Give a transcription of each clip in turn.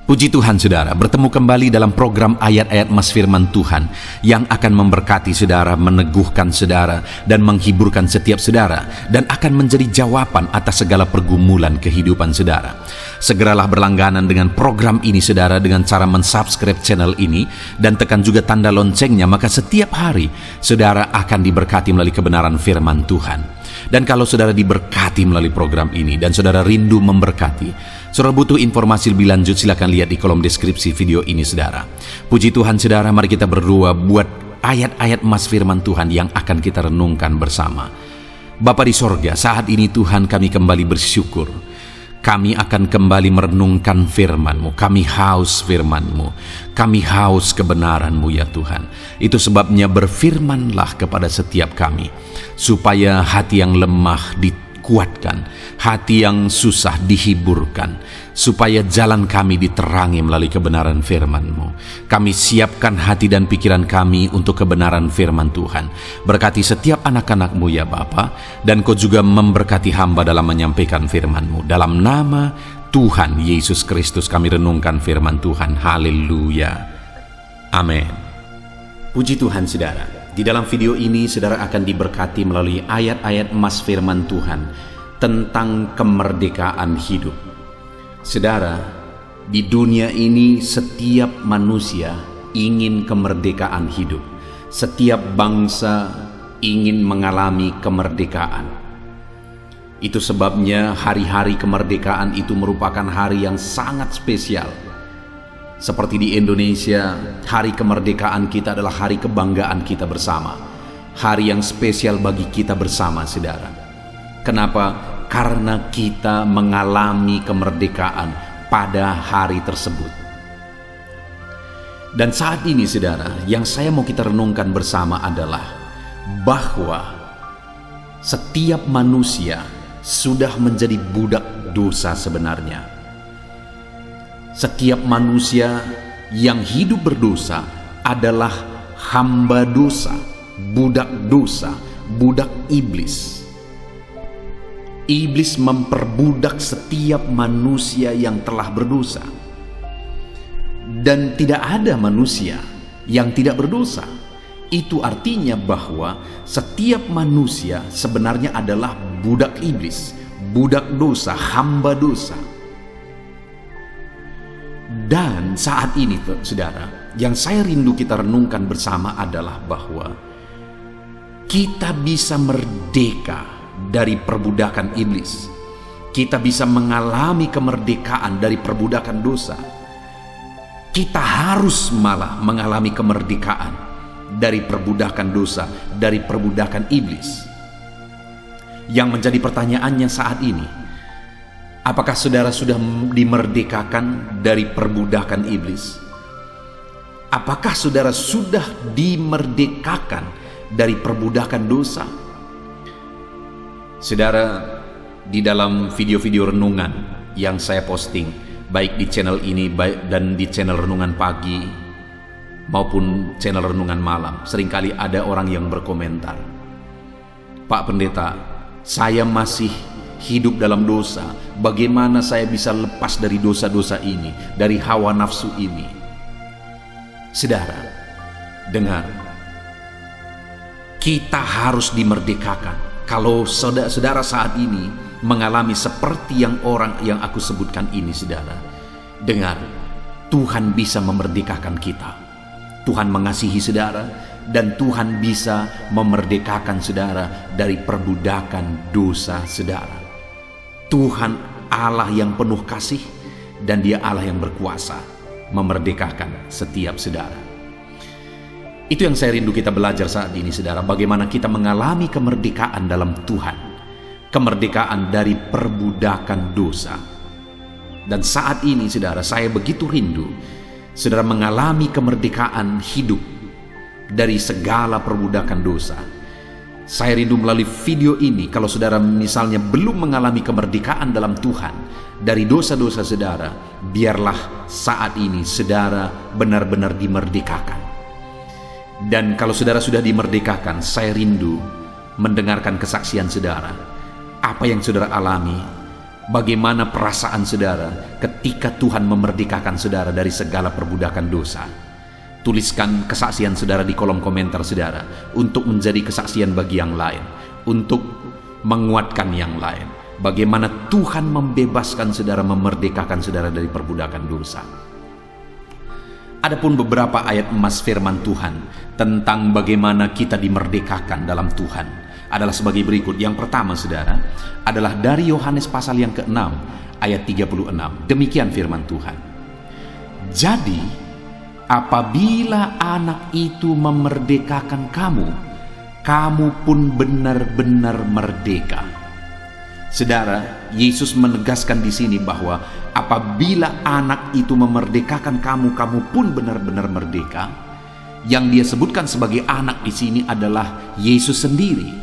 Puji Tuhan saudara, bertemu kembali dalam program ayat-ayat Mas Firman Tuhan yang akan memberkati saudara, meneguhkan saudara, dan menghiburkan setiap saudara, dan akan menjadi jawaban atas segala pergumulan kehidupan saudara. Segeralah berlangganan dengan program ini saudara dengan cara mensubscribe channel ini dan tekan juga tanda loncengnya, maka setiap hari saudara akan diberkati melalui kebenaran firman Tuhan. Dan kalau saudara diberkati melalui program ini dan saudara rindu memberkati, saudara butuh informasi lebih lanjut, silakan lihat di kolom deskripsi video ini saudara. Puji Tuhan saudara, mari kita berdoa buat ayat-ayat Mas Firman Tuhan yang akan kita renungkan bersama. Bapa di sorga, saat ini Tuhan kami kembali bersyukur. Kami akan kembali merenungkan firman-Mu. Kami haus firman-Mu. Kami haus kebenaran-Mu ya Tuhan. Itu sebabnya berfirmanlah kepada setiap kami, supaya hati yang lemah dikuatkan, hati yang susah dihiburkan, supaya jalan kami diterangi melalui kebenaran firman-Mu. Kami siapkan hati dan pikiran kami untuk kebenaran firman Tuhan. Berkati setiap anak-anak-Mu ya Bapa, dan Kau juga memberkati hamba dalam menyampaikan firman-Mu. Dalam nama Tuhan Yesus Kristus kami renungkan firman Tuhan. Haleluya. Amin. Puji Tuhan saudara. Di dalam video ini saudara akan diberkati melalui ayat-ayat Mas Firman Tuhan tentang kemerdekaan hidup. Saudara, di dunia ini setiap manusia ingin kemerdekaan hidup. Setiap bangsa ingin mengalami kemerdekaan. Itu sebabnya hari-hari kemerdekaan itu merupakan hari yang sangat spesial. Seperti di Indonesia, hari kemerdekaan kita adalah hari kebanggaan kita bersama. Hari yang spesial bagi kita bersama, saudara. Kenapa? Karena kita mengalami kemerdekaan pada hari tersebut. Dan saat ini, saudara, yang saya mau kita renungkan bersama adalah bahwa setiap manusia sudah menjadi budak dosa sebenarnya. Setiap manusia yang hidup berdosa adalah hamba dosa, budak iblis. Iblis memperbudak setiap manusia yang telah berdosa. Dan tidak ada manusia yang tidak berdosa. Itu artinya bahwa setiap manusia sebenarnya adalah budak iblis, budak dosa, hamba dosa. Dan saat ini saudara, yang saya rindu kita renungkan bersama adalah bahwa kita bisa merdeka dari perbudakan iblis. Kita bisa mengalami kemerdekaan dari perbudakan dosa. Kita harus malah mengalami kemerdekaan dari perbudakan dosa, dari perbudakan iblis. Yang menjadi pertanyaannya saat ini, apakah saudara sudah dimerdekakan dari perbudakan iblis? Apakah saudara sudah dimerdekakan dari perbudakan dosa? Saudara, di dalam video-video renungan yang saya posting, baik di channel ini dan di channel renungan pagi maupun channel renungan malam, seringkali ada orang yang berkomentar, "Pak Pendeta, saya masih hidup dalam dosa. Bagaimana saya bisa lepas dari dosa-dosa ini, dari hawa nafsu ini?" Saudara, dengar. Kita harus dimerdekakan. Kalau saudara saat ini mengalami seperti yang orang yang aku sebutkan ini, saudara, dengar, Tuhan bisa memerdekakan kita. Tuhan mengasihi saudara, dan Tuhan bisa memerdekakan saudara dari perbudakan dosa saudara. Tuhan Allah yang penuh kasih, dan Dia Allah yang berkuasa memerdekakan setiap saudara. Itu yang saya rindu kita belajar saat ini, saudara. Bagaimana kita mengalami kemerdekaan dalam Tuhan, kemerdekaan dari perbudakan dosa. Dan saat ini, saudara, saya begitu rindu saudara mengalami kemerdekaan hidup dari segala perbudakan dosa. Saya rindu melalui video ini, kalau saudara misalnya belum mengalami kemerdekaan dalam Tuhan dari dosa-dosa saudara, biarlah saat ini saudara benar-benar dimerdekakan. Dan kalau saudara sudah dimerdekakan, saya rindu mendengarkan kesaksian saudara. Apa yang saudara alami bagaimana perasaan saudara ketika Tuhan memerdekakan saudara dari segala perbudakan dosa. Tuliskan kesaksian saudara di kolom komentar saudara, untuk menjadi kesaksian bagi yang lain, untuk menguatkan yang lain. Bagaimana Tuhan membebaskan saudara, memerdekakan saudara dari perbudakan dosa. Adapun beberapa ayat emas firman Tuhan tentang bagaimana kita dimerdekakan dalam Tuhan adalah sebagai berikut. Yang pertama saudara adalah dari Yohanes pasal yang ke-6 ayat 36. Demikian firman Tuhan. Jadi apabila anak itu memerdekakan kamu, kamu pun benar-benar merdeka. Saudara, Yesus menegaskan di sini bahwa apabila anak itu memerdekakan kamu, kamu pun benar-benar merdeka. Yang dia sebutkan sebagai anak di sini adalah Yesus sendiri.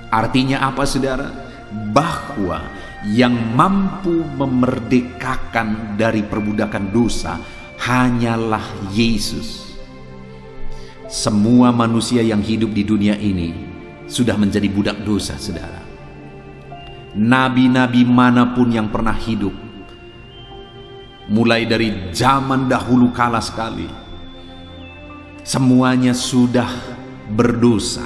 Artinya apa saudara? Bahwa yang mampu memerdekakan dari perbudakan dosa hanyalah Yesus. Semua manusia yang hidup di dunia ini sudah menjadi budak dosa saudara. Nabi-nabi manapun yang pernah hidup, mulai dari zaman dahulu kala sekali, semuanya sudah berdosa.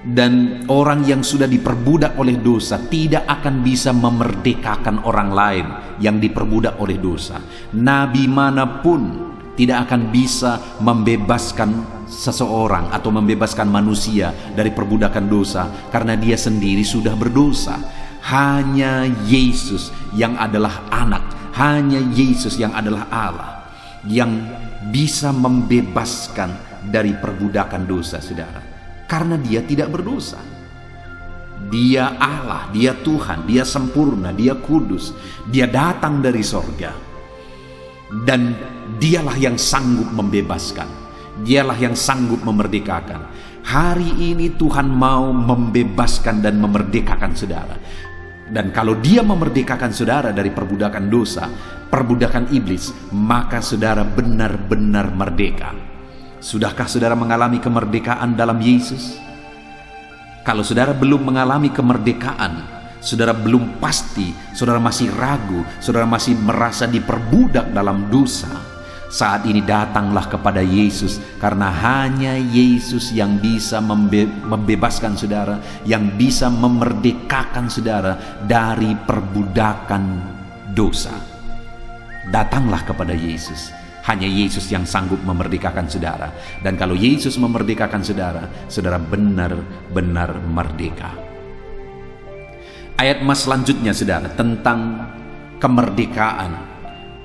Dan orang yang sudah diperbudak oleh dosa tidak akan bisa memerdekakan orang lain yang diperbudak oleh dosa. Nabi manapun tidak akan bisa membebaskan seseorang atau membebaskan manusia dari perbudakan dosa, karena dia sendiri sudah berdosa. Hanya Yesus yang adalah anak, hanya Yesus yang adalah Allah yang bisa membebaskan dari perbudakan dosa saudara, karena dia tidak berdosa. Dia Allah, dia Tuhan, dia sempurna, dia kudus, dia datang dari sorga, dan dialah yang sanggup membebaskan. Dialah yang sanggup memerdekakan. Hari ini Tuhan mau membebaskan dan memerdekakan saudara. Dan kalau dia memerdekakan saudara dari perbudakan dosa, perbudakan iblis, maka saudara benar-benar merdeka. Sudahkah saudara mengalami kemerdekaan dalam Yesus? Kalau saudara belum mengalami kemerdekaan, saudara belum pasti, saudara masih ragu, saudara masih merasa diperbudak dalam dosa, saat ini datanglah kepada Yesus, karena hanya Yesus yang bisa membebaskan saudara, yang bisa memerdekakan saudara dari perbudakan dosa. Datanglah kepada Yesus. Hanya Yesus yang sanggup memerdekakan saudara. Dan kalau Yesus memerdekakan saudara, saudara benar-benar merdeka. Ayat emas selanjutnya saudara tentang kemerdekaan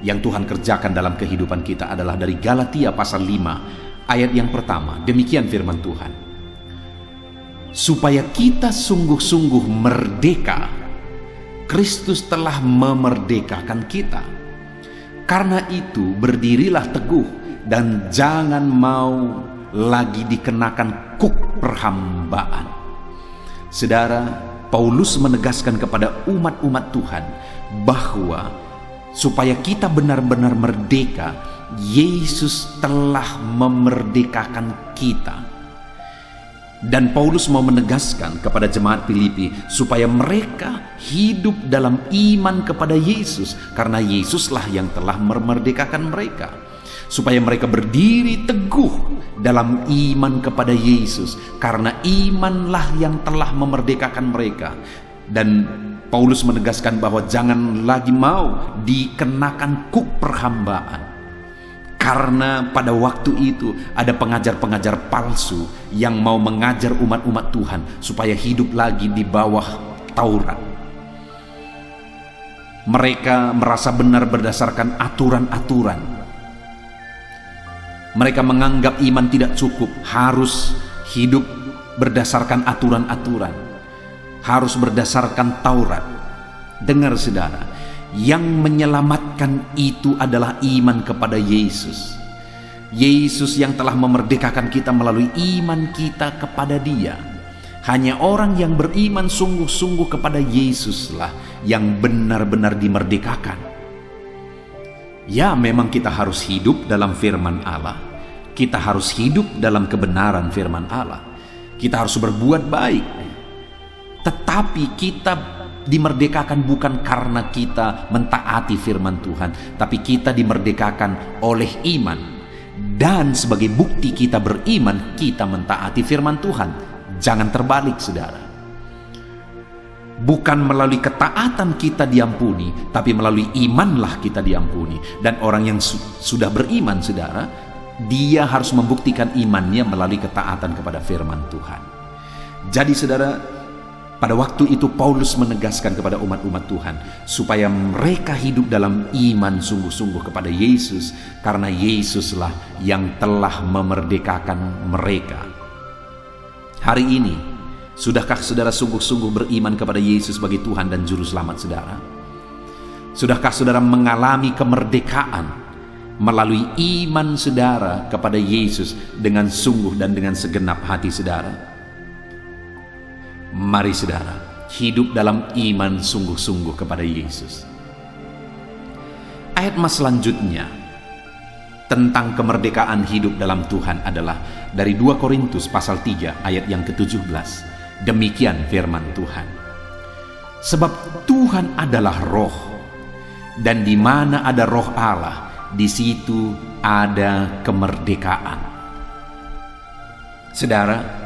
yang Tuhan kerjakan dalam kehidupan kita adalah dari Galatia pasal 5 ayat yang pertama. Demikian firman Tuhan. Supaya kita sungguh-sungguh merdeka, Kristus telah memerdekakan kita. Karena itu berdirilah teguh dan jangan mau lagi dikenakan kuk perhambaan. Saudara, Paulus menegaskan kepada umat-umat Tuhan bahwa supaya kita benar-benar merdeka, Yesus telah memerdekakan kita. Dan Paulus mau menegaskan kepada jemaat Filipi supaya mereka hidup dalam iman kepada Yesus, karena Yesuslah yang telah memerdekakan mereka. Supaya mereka berdiri teguh dalam iman kepada Yesus, karena imanlah yang telah memerdekakan mereka. Dan Paulus menegaskan bahwa jangan lagi mau dikenakan kuk perhambaan. Karena pada waktu itu ada pengajar-pengajar palsu yang mau mengajar umat-umat Tuhan supaya hidup lagi di bawah Taurat. Mereka merasa benar berdasarkan aturan-aturan. Mereka menganggap iman tidak cukup, harus hidup berdasarkan aturan-aturan, harus berdasarkan Taurat. Dengar saudara, yang menyelamatkan itu adalah iman kepada Yesus. Yesus yang telah memerdekakan kita melalui iman kita kepada Dia. Hanya orang yang beriman sungguh-sungguh kepada Yesuslah yang benar-benar dimerdekakan. Ya, memang kita harus hidup dalam firman Allah. Kita harus hidup dalam kebenaran firman Allah. Kita harus berbuat baik. Tetapi kita dimerdekakan bukan karena kita mentaati firman Tuhan, tapi kita dimerdekakan oleh iman. Dan sebagai bukti kita beriman, kita mentaati firman Tuhan. Jangan terbalik, saudara. Bukan melalui ketaatan kita diampuni, tapi melalui imanlah kita diampuni. Dan orang yang sudah beriman, saudara, dia harus membuktikan imannya melalui ketaatan kepada firman Tuhan. Jadi saudara, pada waktu itu Paulus menegaskan kepada umat-umat Tuhan supaya mereka hidup dalam iman sungguh-sungguh kepada Yesus, karena Yesuslah yang telah memerdekakan mereka. Hari ini, sudahkah saudara sungguh-sungguh beriman kepada Yesus sebagai Tuhan dan Juru Selamat saudara? Sudahkah saudara mengalami kemerdekaan melalui iman saudara kepada Yesus dengan sungguh dan dengan segenap hati saudara? Mari saudara, hidup dalam iman sungguh-sungguh kepada Yesus. Ayat mas selanjutnya tentang kemerdekaan hidup dalam Tuhan adalah dari 2 Korintus pasal 3 ayat yang ke-17. Demikian firman Tuhan. Sebab Tuhan adalah roh, dan di mana ada roh Allah, di situ ada kemerdekaan. Saudara,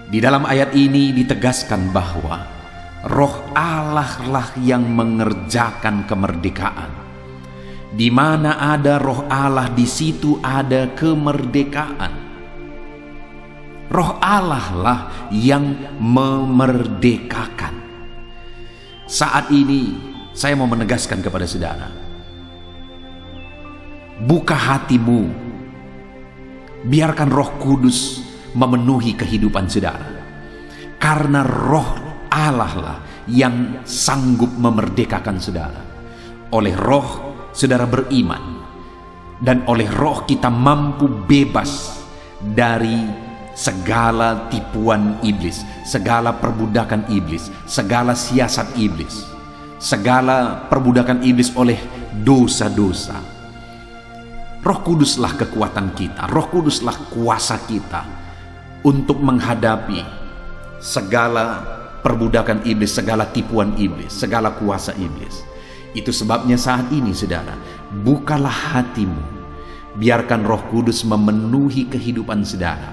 di dalam ayat ini ditegaskan bahwa roh Allah lah yang mengerjakan kemerdekaan. Di mana ada roh Allah, di situ ada kemerdekaan. Roh Allah lah yang memerdekakan. Saat ini saya mau menegaskan kepada saudara, buka hatimu, biarkan Roh Kudus memenuhi kehidupan saudara, karena roh Allah lah yang sanggup memerdekakan saudara. Oleh roh saudara beriman, dan oleh roh kita mampu bebas dari segala tipuan iblis, segala perbudakan iblis, segala siasat iblis, segala perbudakan iblis oleh dosa-dosa. Roh Kuduslah kekuatan kita, Roh Kuduslah kuasa kita untuk menghadapi segala perbudakan iblis, segala tipuan iblis, segala kuasa iblis. Itu sebabnya saat ini saudara, bukalah hatimu, biarkan Roh Kudus memenuhi kehidupan saudara,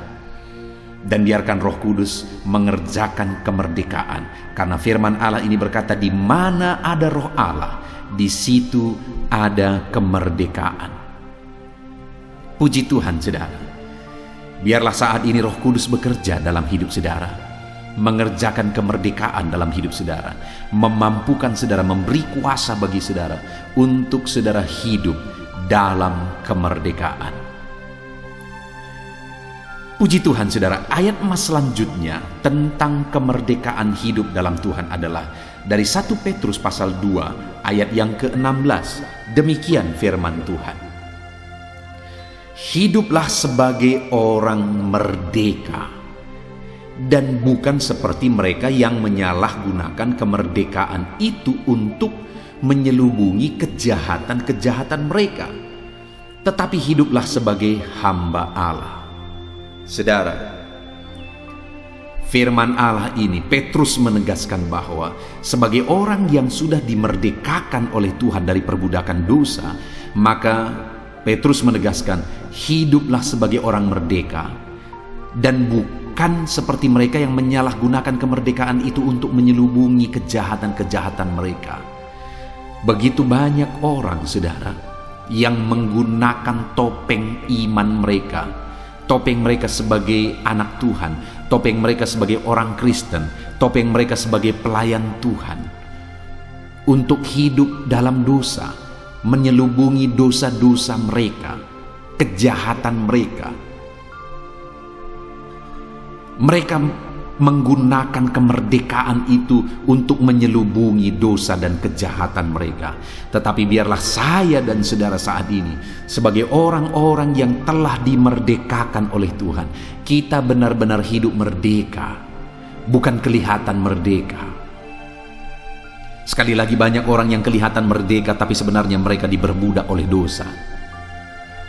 dan biarkan Roh Kudus mengerjakan kemerdekaan. Karena firman Allah ini berkata, di mana ada roh Allah, di situ ada kemerdekaan. Puji Tuhan saudara. Biarlah saat ini Roh Kudus bekerja dalam hidup saudara, mengerjakan kemerdekaan dalam hidup saudara, memampukan saudara, memberi kuasa bagi saudara untuk saudara hidup dalam kemerdekaan. Puji Tuhan saudara, ayat emas selanjutnya tentang kemerdekaan hidup dalam Tuhan adalah dari 1 Petrus pasal 2 ayat yang ke-16. Demikian firman Tuhan. Hiduplah sebagai orang merdeka, dan bukan seperti mereka yang menyalahgunakan kemerdekaan itu untuk menyelubungi kejahatan-kejahatan mereka, tetapi hiduplah sebagai hamba Allah. Saudara, firman Allah ini Petrus menegaskan bahwa sebagai orang yang sudah dimerdekakan oleh Tuhan dari perbudakan dosa, maka Petrus menegaskan, hiduplah sebagai orang merdeka, dan bukan seperti mereka yang menyalahgunakan kemerdekaan itu untuk menyelubungi kejahatan-kejahatan mereka. Begitu banyak orang, saudara, yang menggunakan topeng iman mereka, topeng mereka sebagai anak Tuhan, topeng mereka sebagai orang Kristen, topeng mereka sebagai pelayan Tuhan, untuk hidup dalam dosa, menyelubungi dosa-dosa mereka, kejahatan mereka. Mereka menggunakan kemerdekaan itu untuk menyelubungi dosa dan kejahatan mereka. Tetapi biarlah saya dan saudara saat ini, sebagai orang-orang yang telah dimerdekakan oleh Tuhan, kita benar-benar hidup merdeka, bukan kelihatan merdeka. Sekali lagi, banyak orang yang kelihatan merdeka tapi sebenarnya mereka diperbudak oleh dosa.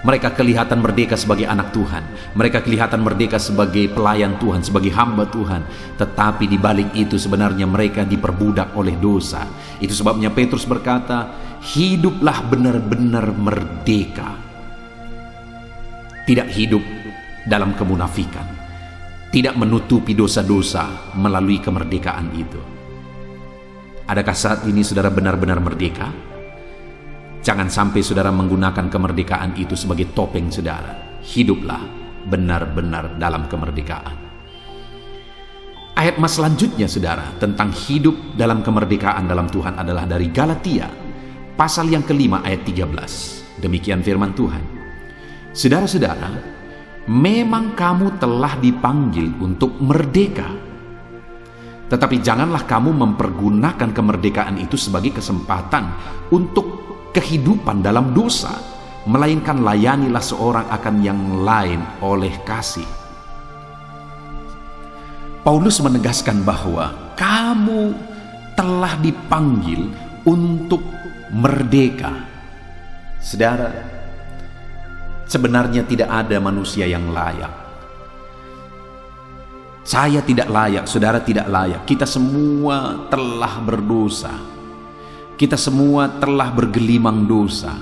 Mereka kelihatan merdeka sebagai anak Tuhan. Mereka kelihatan merdeka sebagai pelayan Tuhan, sebagai hamba Tuhan. Tetapi di balik itu sebenarnya mereka diperbudak oleh dosa. Itu sebabnya Petrus berkata, hiduplah benar-benar merdeka. Tidak hidup dalam kemunafikan. Tidak menutupi dosa-dosa melalui kemerdekaan itu. Adakah saat ini saudara benar-benar merdeka? Jangan sampai saudara menggunakan kemerdekaan itu sebagai topeng saudara. Hiduplah benar-benar dalam kemerdekaan. Ayat mas selanjutnya saudara tentang hidup dalam kemerdekaan dalam Tuhan adalah dari Galatia pasal yang kelima ayat 13. Demikian firman Tuhan. Saudara-saudara, memang kamu telah dipanggil untuk merdeka. Tetapi janganlah kamu mempergunakan kemerdekaan itu sebagai kesempatan untuk kehidupan dalam dosa, melainkan layanilah seorang akan yang lain oleh kasih. Paulus menegaskan bahwa kamu telah dipanggil untuk merdeka. Saudara, sebenarnya tidak ada manusia yang layak. Saya tidak layak, saudara tidak layak. Kita semua telah berdosa. Kita semua telah bergelimang dosa.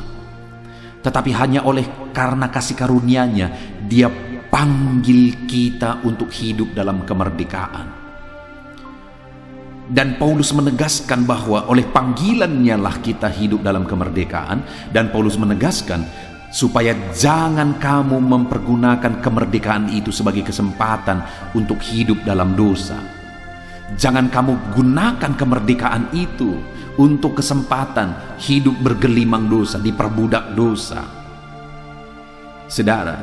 Tetapi hanya oleh karena kasih karunia-Nya, Dia panggil kita untuk hidup dalam kemerdekaan. Dan Paulus menegaskan bahwa oleh panggilan-Nya lah kita hidup dalam kemerdekaan. Dan Paulus menegaskan supaya jangan kamu mempergunakan kemerdekaan itu sebagai kesempatan untuk hidup dalam dosa. Jangan kamu gunakan kemerdekaan itu untuk kesempatan hidup bergelimang dosa, diperbudak dosa. Saudara,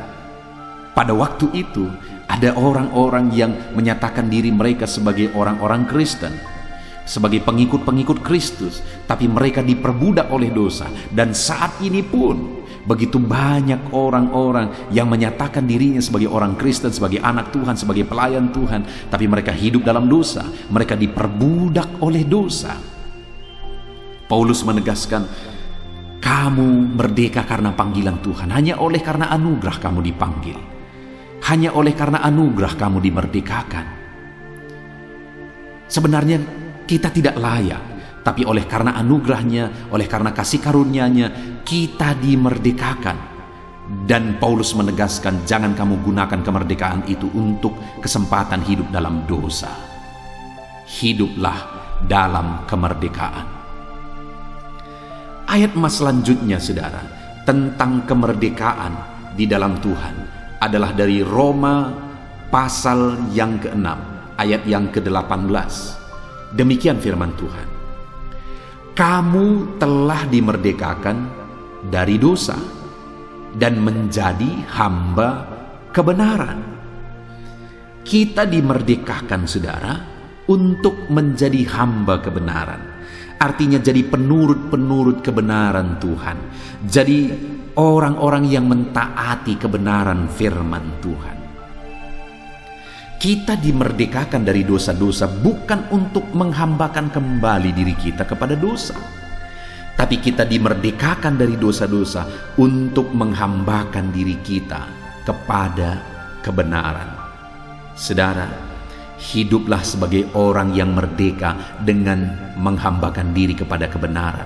pada waktu itu ada orang-orang yang menyatakan diri mereka sebagai orang-orang Kristen, sebagai pengikut-pengikut Kristus, tapi mereka diperbudak oleh dosa. Dan saat ini pun begitu banyak orang-orang yang menyatakan dirinya sebagai orang Kristen, sebagai anak Tuhan, sebagai pelayan Tuhan, tapi mereka hidup dalam dosa. Mereka diperbudak oleh dosa. Paulus menegaskan, kamu merdeka karena panggilan Tuhan. Hanya oleh karena anugerah kamu dipanggil. Hanya oleh karena anugerah kamu dimerdekakan. Sebenarnya kita tidak layak, tapi oleh karena anugerahnya, oleh karena kasih karunia-Nya, kita dimerdekakan. Dan Paulus menegaskan, jangan kamu gunakan kemerdekaan itu untuk kesempatan hidup dalam dosa. Hiduplah dalam kemerdekaan. Ayat mas selanjutnya saudara tentang kemerdekaan di dalam Tuhan adalah dari Roma pasal yang ke-6 ayat yang ke-18. Demikian firman Tuhan. Kamu telah dimerdekakan dari dosa dan menjadi hamba kebenaran. Kita dimerdekakan saudara untuk menjadi hamba kebenaran. Artinya jadi penurut-penurut kebenaran Tuhan. Jadi orang-orang yang mentaati kebenaran firman Tuhan. Kita dimerdekakan dari dosa-dosa bukan untuk menghambakan kembali diri kita kepada dosa. Tapi kita dimerdekakan dari dosa-dosa untuk menghambakan diri kita kepada kebenaran. Saudara, hiduplah sebagai orang yang merdeka dengan menghambakan diri kepada kebenaran.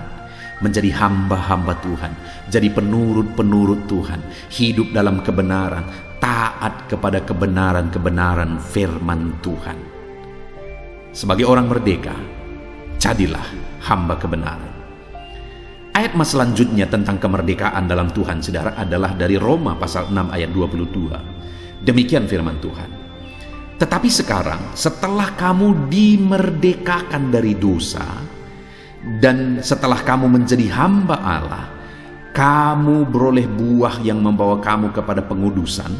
Menjadi hamba-hamba Tuhan, jadi penurut-penurut Tuhan, hidup dalam kebenaran, taat kepada kebenaran-kebenaran firman Tuhan. Sebagai orang merdeka, jadilah hamba kebenaran. Ayat mas selanjutnya tentang kemerdekaan dalam Tuhan saudara adalah dari Roma pasal 6 ayat 22. Demikian firman Tuhan. Tetapi sekarang setelah kamu dimerdekakan dari dosa dan setelah kamu menjadi hamba Allah, kamu beroleh buah yang membawa kamu kepada pengudusan,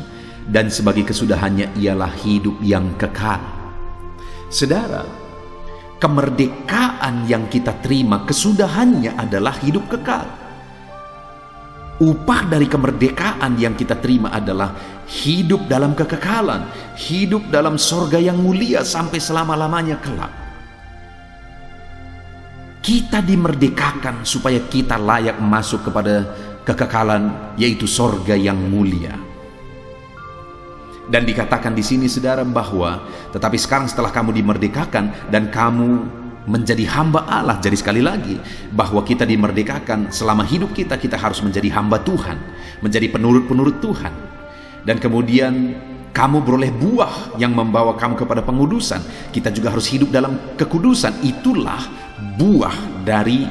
dan sebagai kesudahannya ialah hidup yang kekal. Saudara, kemerdekaan yang kita terima kesudahannya adalah hidup kekal. Upah dari kemerdekaan yang kita terima adalah hidup dalam kekekalan, hidup dalam sorga yang mulia sampai selama-lamanya kelak. Kita dimerdekakan supaya kita layak masuk kepada kekekalan, yaitu sorga yang mulia. Dan dikatakan di sini saudara bahwa tetapi sekarang setelah kamu dimerdekakan dan kamu menjadi hamba Allah. Jadi sekali lagi bahwa kita dimerdekakan, selama hidup kita harus menjadi hamba Tuhan, menjadi penurut-penurut Tuhan. Dan kemudian kamu beroleh buah yang membawa kamu kepada pengudusan. Kita juga harus hidup dalam kekudusan. Itulah buah dari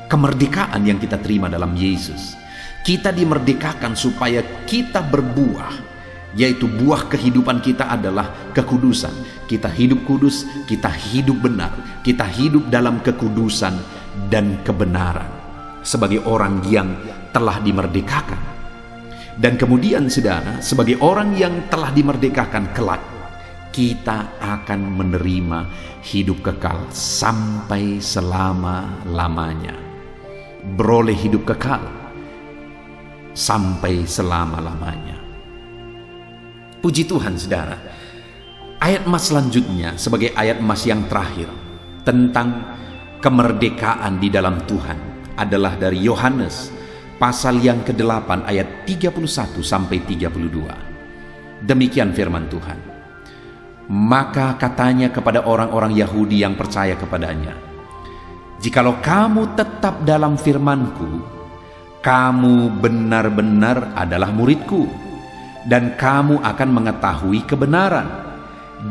kemerdekaan yang kita terima dalam Yesus. Kita dimerdekakan supaya kita berbuah, yaitu buah kehidupan kita adalah kekudusan. Kita hidup kudus, kita hidup benar, kita hidup dalam kekudusan dan kebenaran sebagai orang yang telah dimerdekakan. Dan kemudian saudara, sebagai orang yang telah dimerdekakan kelak, kita akan menerima hidup kekal sampai selama-lamanya. Beroleh hidup kekal sampai selama-lamanya. Puji Tuhan saudara. Ayat emas selanjutnya sebagai ayat emas yang terakhir tentang kemerdekaan di dalam Tuhan adalah dari Yohanes pasal yang ke-8 ayat 31 sampai 32. Demikian firman Tuhan. Maka katanya kepada orang-orang Yahudi yang percaya kepadanya, jikalau kamu tetap dalam firman-Ku, kamu benar-benar adalah murid-Ku, dan kamu akan mengetahui kebenaran,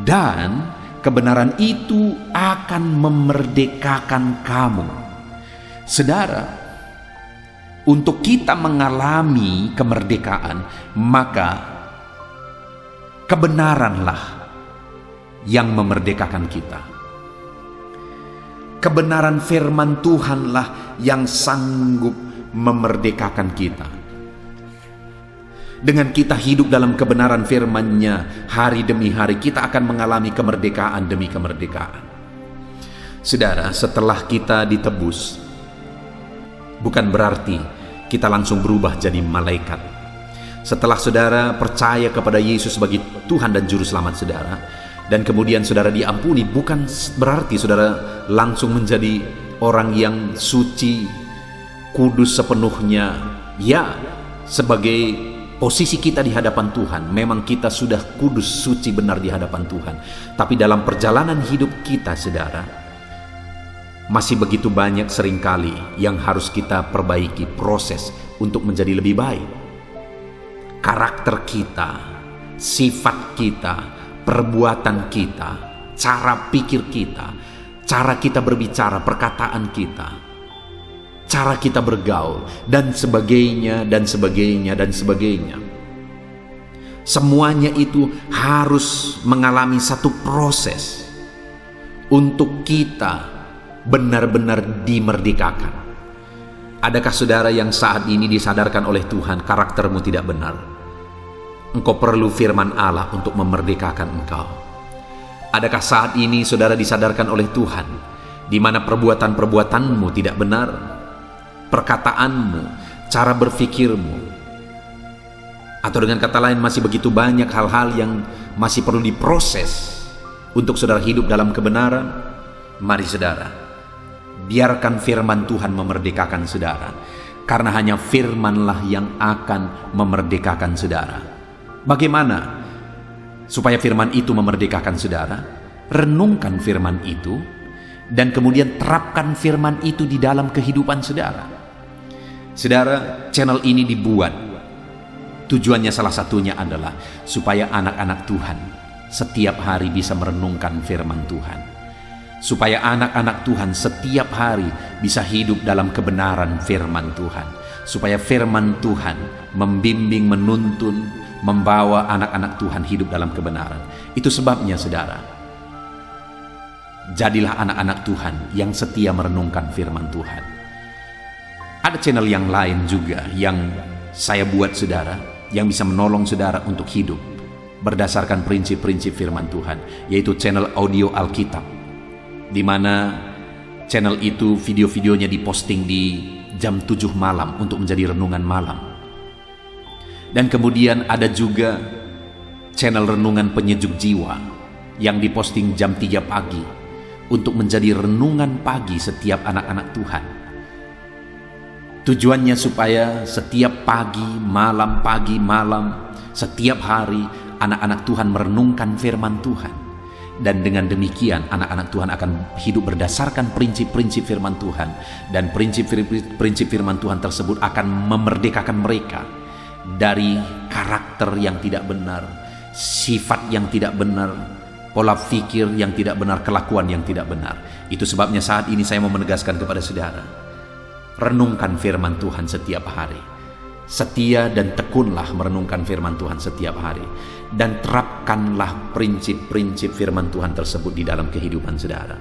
dan kebenaran itu akan memerdekakan kamu. Saudara, untuk kita mengalami kemerdekaan, maka kebenaranlah yang memerdekakan kita. Kebenaran firman Tuhanlah yang sanggup memerdekakan kita. Dengan kita hidup dalam kebenaran firman-Nya hari demi hari, kita akan mengalami kemerdekaan demi kemerdekaan. Saudara, setelah kita ditebus, bukan berarti kita langsung berubah jadi malaikat. Setelah saudara percaya kepada Yesus sebagai Tuhan dan Juru Selamat saudara, dan kemudian saudara diampuni, bukan berarti saudara langsung menjadi orang yang suci, kudus sepenuhnya. Ya, sebagai posisi kita di hadapan Tuhan, memang kita sudah kudus, suci, benar di hadapan Tuhan. Tapi dalam perjalanan hidup kita, saudara, masih begitu banyak seringkali yang harus kita perbaiki, proses untuk menjadi lebih baik. Karakter kita, sifat kita, perbuatan kita, cara pikir kita, cara kita berbicara, perkataan kita, cara kita bergaul, dan sebagainya, dan sebagainya, dan sebagainya. Semuanya itu harus mengalami satu proses untuk kita benar-benar dimerdekakan. Adakah saudara yang saat ini disadarkan oleh Tuhan karaktermu tidak benar? Engkau perlu firman Allah untuk memerdekakan engkau. Adakah saat ini saudara disadarkan oleh Tuhan di mana perbuatan-perbuatanmu tidak benar? Perkataanmu, cara berfikirmu, atau dengan kata lain masih begitu banyak hal-hal yang masih perlu diproses untuk saudara hidup dalam kebenaran. Mari saudara, biarkan firman Tuhan memerdekakan saudara, karena hanya firmanlah yang akan memerdekakan saudara. Bagaimana supaya firman itu memerdekakan saudara? Renungkan firman itu dan kemudian terapkan firman itu di dalam kehidupan saudara. Saudara, channel ini dibuat, tujuannya salah satunya adalah supaya anak-anak Tuhan setiap hari bisa merenungkan firman Tuhan. Supaya anak-anak Tuhan setiap hari bisa hidup dalam kebenaran firman Tuhan. Supaya firman Tuhan membimbing, menuntun, membawa anak-anak Tuhan hidup dalam kebenaran. Itu sebabnya saudara, jadilah anak-anak Tuhan yang setia merenungkan firman Tuhan. Ada channel yang lain juga yang saya buat saudara, yang bisa menolong saudara untuk hidup berdasarkan prinsip-prinsip firman Tuhan, yaitu channel audio Alkitab, di mana channel itu video-videonya diposting di jam 7 malam untuk menjadi renungan malam. Dan kemudian ada juga channel renungan penyejuk jiwa yang diposting jam 3 pagi untuk menjadi renungan pagi setiap anak-anak Tuhan. Tujuannya supaya setiap pagi, malam, setiap hari anak-anak Tuhan merenungkan firman Tuhan. Dan dengan demikian anak-anak Tuhan akan hidup berdasarkan prinsip-prinsip firman Tuhan. Dan prinsip firman Tuhan tersebut akan memerdekakan mereka dari karakter yang tidak benar, sifat yang tidak benar, pola pikir yang tidak benar, kelakuan yang tidak benar. Itu sebabnya saat ini saya mau menegaskan kepada saudara, renungkan firman Tuhan setiap hari. Setia dan tekunlah merenungkan firman Tuhan setiap hari. Dan terapkanlah prinsip-prinsip firman Tuhan tersebut di dalam kehidupan saudara.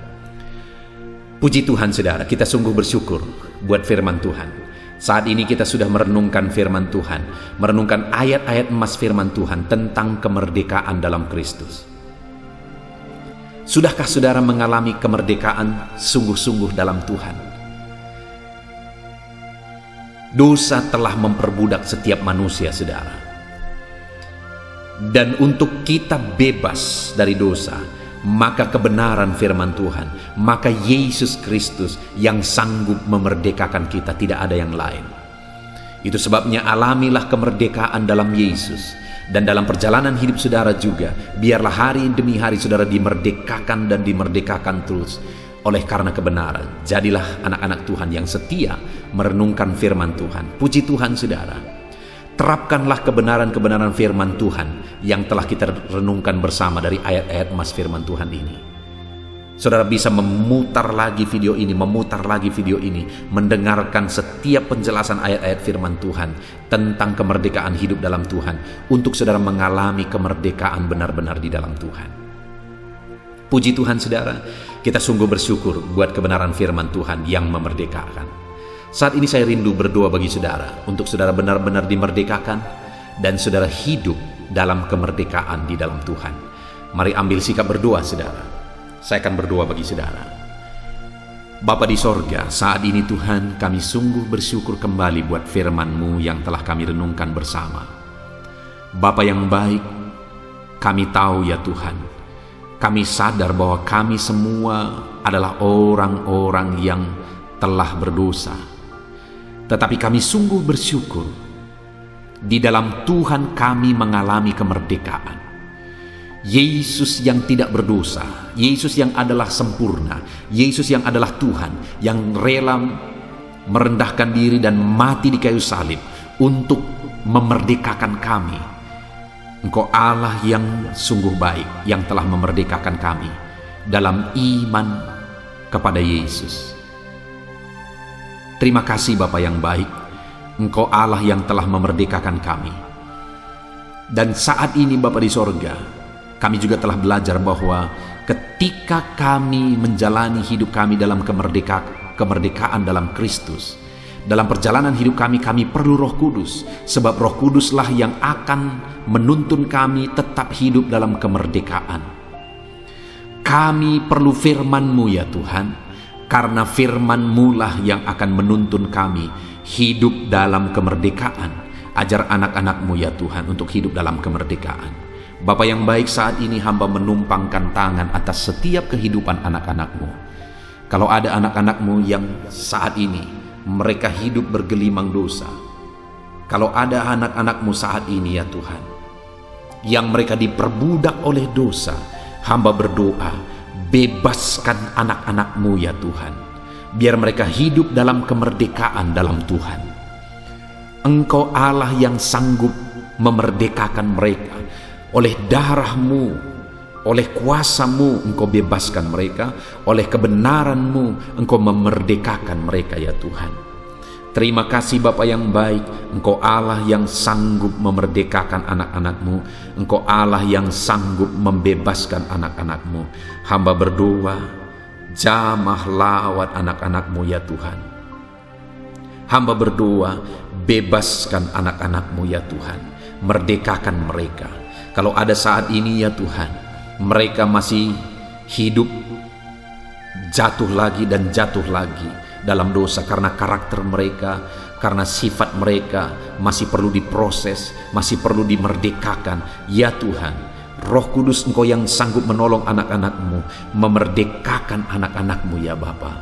Puji Tuhan saudara, kita sungguh bersyukur buat firman Tuhan. Saat ini kita sudah merenungkan firman Tuhan, merenungkan ayat-ayat emas firman Tuhan tentang kemerdekaan dalam Kristus. Sudahkah saudara mengalami kemerdekaan sungguh-sungguh dalam Tuhan? Dosa telah memperbudak setiap manusia, saudara. Dan untuk kita bebas dari dosa, maka kebenaran firman Tuhan, maka Yesus Kristus yang sanggup memerdekakan kita, tidak ada yang lain. Itu sebabnya alamilah kemerdekaan dalam Yesus. Dan dalam perjalanan hidup saudara juga, biarlah hari demi hari saudara dimerdekakan dan dimerdekakan terus oleh karena kebenaran. Jadilah anak-anak Tuhan yang setia merenungkan firman Tuhan. Puji Tuhan saudara. Terapkanlah kebenaran-kebenaran firman Tuhan yang telah kita renungkan bersama dari ayat-ayat emas firman Tuhan ini. Saudara bisa memutar lagi video ini, mendengarkan setiap penjelasan ayat-ayat firman Tuhan tentang kemerdekaan hidup dalam Tuhan, untuk saudara mengalami kemerdekaan benar-benar di dalam Tuhan. Puji Tuhan saudara, kita sungguh bersyukur buat kebenaran firman Tuhan yang memerdekakan. Saat ini saya rindu berdoa bagi saudara, untuk saudara benar-benar dimerdekakan dan saudara hidup dalam kemerdekaan di dalam Tuhan. Mari ambil sikap berdoa saudara. Saya akan berdoa bagi saudara. Bapa di sorga, saat ini Tuhan, kami sungguh bersyukur kembali buat firman-Mu yang telah kami renungkan bersama. Bapa yang baik, kami tahu ya Tuhan, kami sadar bahwa kami semua adalah orang-orang yang telah berdosa. Tetapi kami sungguh bersyukur, di dalam Tuhan kami mengalami kemerdekaan. Yesus yang tidak berdosa, Yesus yang adalah sempurna, Yesus yang adalah Tuhan, yang rela merendahkan diri dan mati di kayu salib untuk memerdekakan kami. Engkau Allah yang sungguh baik, yang telah memerdekakan kami dalam iman kepada Yesus. Terima kasih Bapa yang baik, Engkau Allah yang telah memerdekakan kami. Dan saat ini Bapa di sorga, kami juga telah belajar bahwa ketika kami menjalani hidup kami dalam kemerdekaan dalam Kristus, dalam perjalanan hidup kami perlu Roh Kudus, sebab Roh Kuduslah yang akan menuntun kami tetap hidup dalam kemerdekaan. Kami perlu firman-Mu ya Tuhan, karena firman-Mu lah yang akan menuntun kami hidup dalam kemerdekaan. Ajar anak-anak-Mu ya Tuhan untuk hidup dalam kemerdekaan. Bapa yang baik, saat ini hamba menumpangkan tangan atas setiap kehidupan anak-anak-Mu. Kalau ada anak-anak-Mu yang saat ini mereka hidup bergelimang dosa, kalau ada anak-anak-Mu saat ini ya Tuhan, yang mereka diperbudak oleh dosa, hamba berdoa, bebaskan anak-anak-Mu ya Tuhan, biar mereka hidup dalam kemerdekaan dalam Tuhan. Engkau Allah yang sanggup memerdekakan mereka. Oleh darah-Mu, oleh kuasa-Mu, Engkau bebaskan mereka. Oleh kebenaran-Mu, Engkau memerdekakan mereka ya Tuhan. Terima kasih Bapa yang baik, Engkau Allah yang sanggup memerdekakan anak-anak-Mu. Engkau Allah yang sanggup membebaskan anak-anak-Mu. Hamba berdoa, jamah lawat anak-anak-Mu ya Tuhan. Hamba berdoa, bebaskan anak-anak-Mu ya Tuhan. Merdekakan mereka. Kalau ada saat ini ya Tuhan, mereka masih hidup jatuh lagi dan jatuh lagi dalam dosa karena karakter mereka, karena sifat mereka masih perlu diproses, masih perlu dimerdekakan. Ya Tuhan, Roh Kudus Engkau yang sanggup menolong anak-anak-Mu, memerdekakan anak-anak-Mu ya Bapa.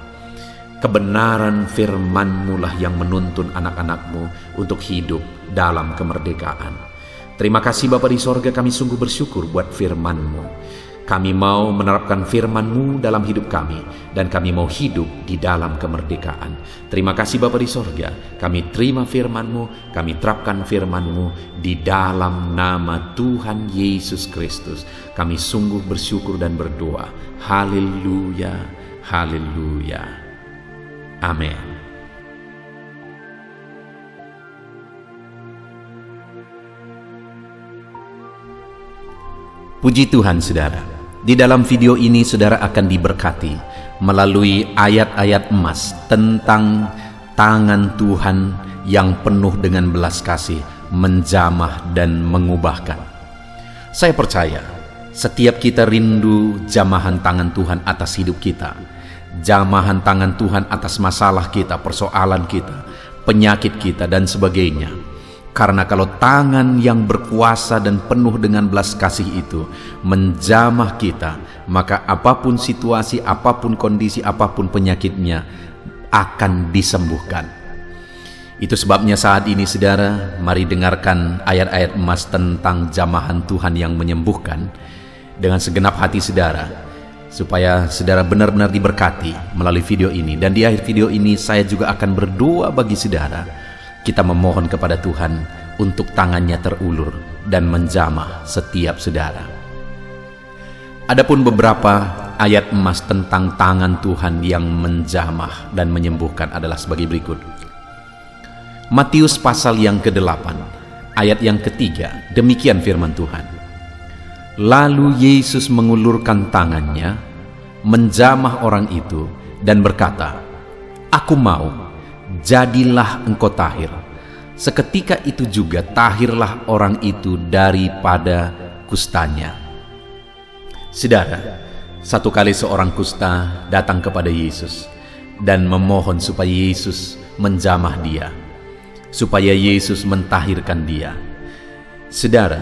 Kebenaran firman-Mu lah yang menuntun anak-anak-Mu untuk hidup dalam kemerdekaan. Terima kasih Bapa di sorga, kami sungguh bersyukur buat firman-Mu. Kami mau menerapkan firman-Mu dalam hidup kami, dan kami mau hidup di dalam kemerdekaan. Terima kasih Bapa di sorga, kami terima firman-Mu, kami terapkan firman-Mu di dalam nama Tuhan Yesus Kristus. Kami sungguh bersyukur dan berdoa. Haleluya, haleluya. Amin. Puji Tuhan saudara, di dalam video ini saudara akan diberkati melalui ayat-ayat emas tentang tangan Tuhan yang penuh dengan belas kasih, menjamah dan mengubahkan. Saya percaya setiap kita rindu jamahan tangan Tuhan atas hidup kita, jamahan tangan Tuhan atas masalah kita, persoalan kita, penyakit kita dan sebagainya. Karena kalau tangan yang berkuasa dan penuh dengan belas kasih itu menjamah kita, maka apapun situasi, apapun kondisi, apapun penyakitnya akan disembuhkan. Itu sebabnya saat ini saudara, mari dengarkan ayat-ayat emas tentang jamahan Tuhan yang menyembuhkan dengan segenap hati saudara, supaya saudara benar-benar diberkati melalui video ini. Dan di akhir video ini saya juga akan berdoa bagi saudara. Kita memohon kepada Tuhan untuk tangannya terulur dan menjamah setiap saudara. Adapun beberapa ayat emas tentang tangan Tuhan yang menjamah dan menyembuhkan adalah sebagai berikut. Matius pasal yang ke-8 ayat yang ketiga, demikian firman Tuhan. Lalu Yesus mengulurkan tangannya, menjamah orang itu dan berkata, "Aku mau, jadilah engkau tahir." Seketika itu juga tahirlah orang itu daripada kustanya. Saudara, satu kali seorang kusta datang kepada Yesus dan memohon supaya Yesus menjamah dia, supaya Yesus mentahirkan dia. Saudara,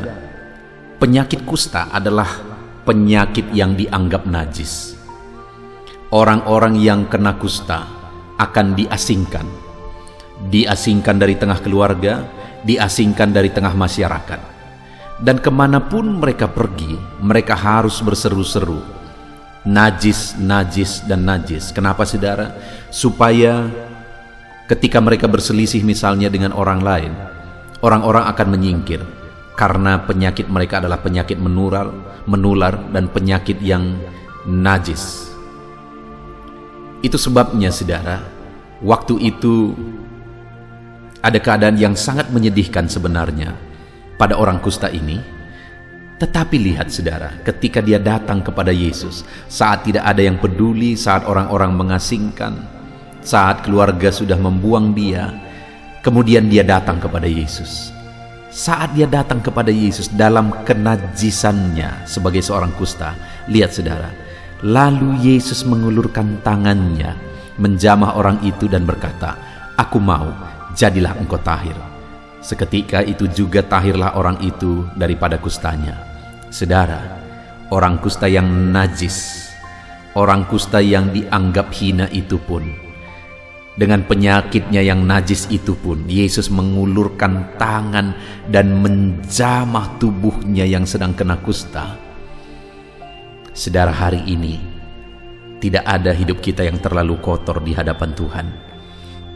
penyakit kusta adalah penyakit yang dianggap najis. Orang-orang yang kena kusta akan diasingkan dari tengah keluarga, diasingkan dari tengah masyarakat. Dan kemanapun mereka pergi, mereka harus berseru-seru, najis, najis, dan najis. Kenapa saudara? Supaya ketika mereka berselisih misalnya dengan orang lain, orang-orang akan menyingkir, karena penyakit mereka adalah penyakit menular dan penyakit yang najis. Itu sebabnya saudara, waktu itu ada keadaan yang sangat menyedihkan sebenarnya pada orang kusta ini. Tetapi lihat saudara, ketika dia datang kepada Yesus, saat tidak ada yang peduli, saat orang-orang mengasingkan, saat keluarga sudah membuang dia, kemudian dia datang kepada Yesus. Saat dia datang kepada Yesus dalam kenajisannya sebagai seorang kusta, lihat saudara, lalu Yesus mengulurkan tangannya, menjamah orang itu dan berkata, "Aku mau, jadilah engkau tahir." Seketika itu juga tahirlah orang itu daripada kustanya. Saudara, orang kusta yang najis, orang kusta yang dianggap hina itu pun, dengan penyakitnya yang najis itu pun, Yesus mengulurkan tangan dan menjamah tubuhnya yang sedang kena kusta. Saudara, hari ini tidak ada hidup kita yang terlalu kotor di hadapan Tuhan.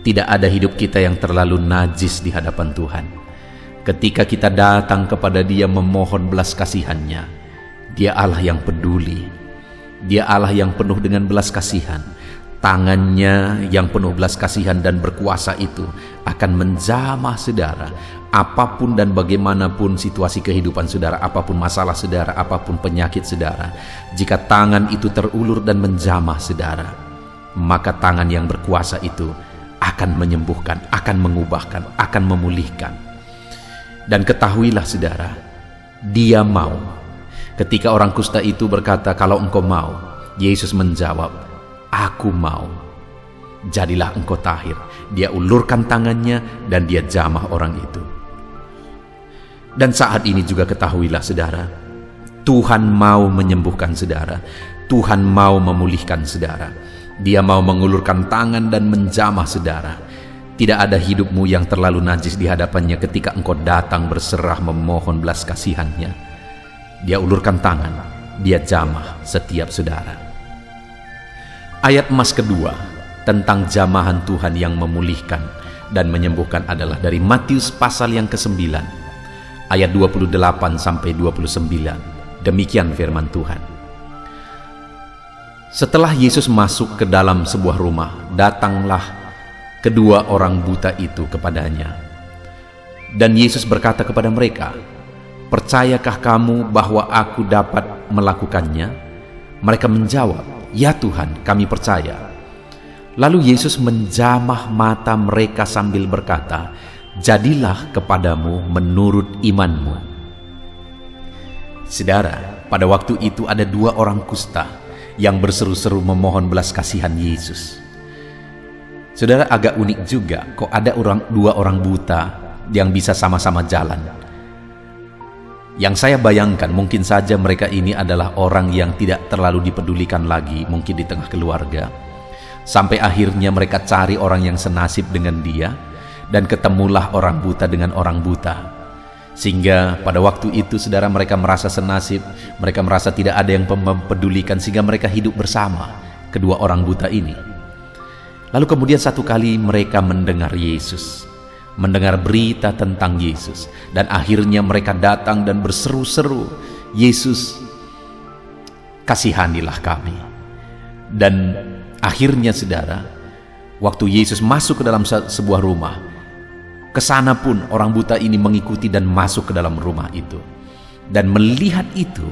Tidak ada hidup kita yang terlalu najis di hadapan Tuhan. Ketika kita datang kepada Dia memohon belas kasihan-Nya, Dia Allah yang peduli. Dia Allah yang penuh dengan belas kasihan. Tangannya yang penuh belas kasihan dan berkuasa itu akan menjamah saudara, apapun dan bagaimanapun situasi kehidupan saudara, apapun masalah saudara, apapun penyakit saudara. Jika tangan itu terulur dan menjamah saudara, maka tangan yang berkuasa itu akan menyembuhkan, akan mengubahkan, akan memulihkan. Dan ketahuilah saudara, Dia mau. Ketika orang kusta itu berkata, "Kalau engkau mau," Yesus menjawab, "Aku mau, jadilah engkau tahir." Dia ulurkan tangannya dan dia jamah orang itu. Dan saat ini juga ketahuilah saudara, Tuhan mau menyembuhkan saudara, Tuhan mau memulihkan saudara. Dia mau mengulurkan tangan dan menjamah saudara. Tidak ada hidupmu yang terlalu najis di hadapannya ketika engkau datang berserah memohon belas kasihannya. Dia ulurkan tangan, dia jamah setiap saudara. Ayat emas kedua tentang jamahan Tuhan yang memulihkan dan menyembuhkan adalah dari Matius pasal yang ke-9 ayat 28 sampai 29. Demikian firman Tuhan. Setelah Yesus masuk ke dalam sebuah rumah, datanglah kedua orang buta itu kepadanya. Dan Yesus berkata kepada mereka, "Percayakah kamu bahwa aku dapat melakukannya?" Mereka menjawab, "Ya Tuhan, kami percaya." Lalu Yesus menjamah mata mereka sambil berkata, "Jadilah kepadamu menurut imanmu." Saudara, pada waktu itu ada dua orang kusta yang berseru-seru memohon belas kasihan Yesus. Saudara, agak unik juga kok ada dua orang buta yang bisa sama-sama jalan. Yang saya bayangkan mungkin saja mereka ini adalah orang yang tidak terlalu dipedulikan lagi, mungkin di tengah keluarga. Sampai akhirnya mereka cari orang yang senasib dengan dia, dan ketemulah orang buta dengan orang buta. Sehingga pada waktu itu saudara, mereka merasa senasib, mereka merasa tidak ada yang mempedulikan, sehingga mereka hidup bersama kedua orang buta ini. Lalu kemudian satu kali mereka mendengar Yesus, mendengar berita tentang Yesus, dan akhirnya mereka datang dan berseru-seru, "Yesus, kasihanilah kami." Dan akhirnya saudara, waktu Yesus masuk ke dalam sebuah rumah, kesana pun orang buta ini mengikuti dan masuk ke dalam rumah itu. Dan melihat itu,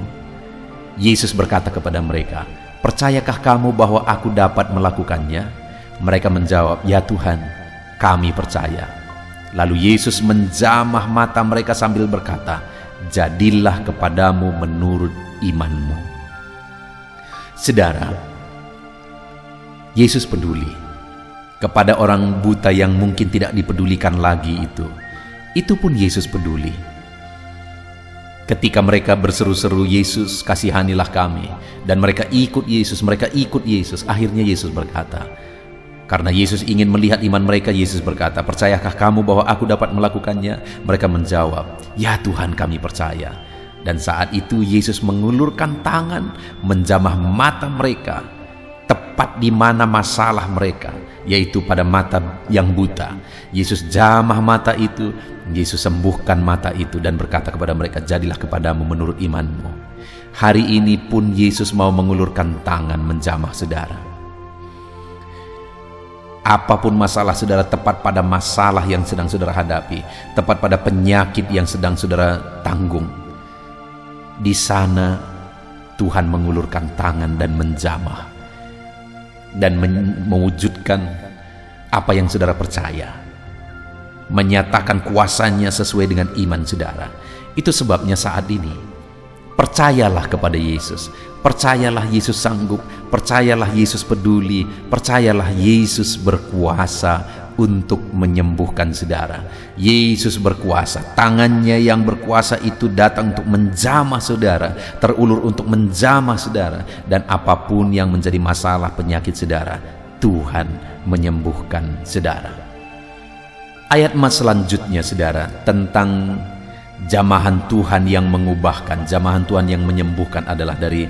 Yesus berkata kepada mereka, "Percayakah kamu bahwa aku dapat melakukannya?" Mereka menjawab, "Ya Tuhan, kami percaya." Lalu Yesus menjamah mata mereka sambil berkata, "Jadilah kepadamu menurut imanmu." Saudara, Yesus peduli kepada orang buta yang mungkin tidak dipedulikan lagi itu. Itu pun Yesus peduli. Ketika mereka berseru-seru, "Yesus, kasihanilah kami." Dan mereka ikut Yesus, akhirnya Yesus berkata, karena Yesus ingin melihat iman mereka, Yesus berkata, "Percayakah kamu bahwa aku dapat melakukannya?" Mereka menjawab, "Ya Tuhan, kami percaya." Dan saat itu Yesus mengulurkan tangan, menjamah mata mereka, tepat di mana masalah mereka, yaitu pada mata yang buta. Yesus jamah mata itu, Yesus sembuhkan mata itu dan berkata kepada mereka, "Jadilah kepadamu menurut imanmu." Hari ini pun Yesus mau mengulurkan tangan menjamah saudara. Apapun masalah saudara, tepat pada masalah yang sedang saudara hadapi, tepat pada penyakit yang sedang saudara tanggung, di sana Tuhan mengulurkan tangan dan menjamah dan mewujudkan apa yang saudara percaya, menyatakan kuasanya sesuai dengan iman saudara. Itu sebabnya saat ini percayalah kepada Yesus, percayalah Yesus sanggup, percayalah Yesus peduli, percayalah Yesus berkuasa untuk menyembuhkan saudara. Yesus berkuasa, tangannya yang berkuasa itu datang untuk menjamah saudara, terulur untuk menjamah saudara, dan apapun yang menjadi masalah penyakit saudara, Tuhan menyembuhkan saudara. Ayat emas selanjutnya saudara, tentang jamahan Tuhan yang mengubahkan, jamahan Tuhan yang menyembuhkan adalah dari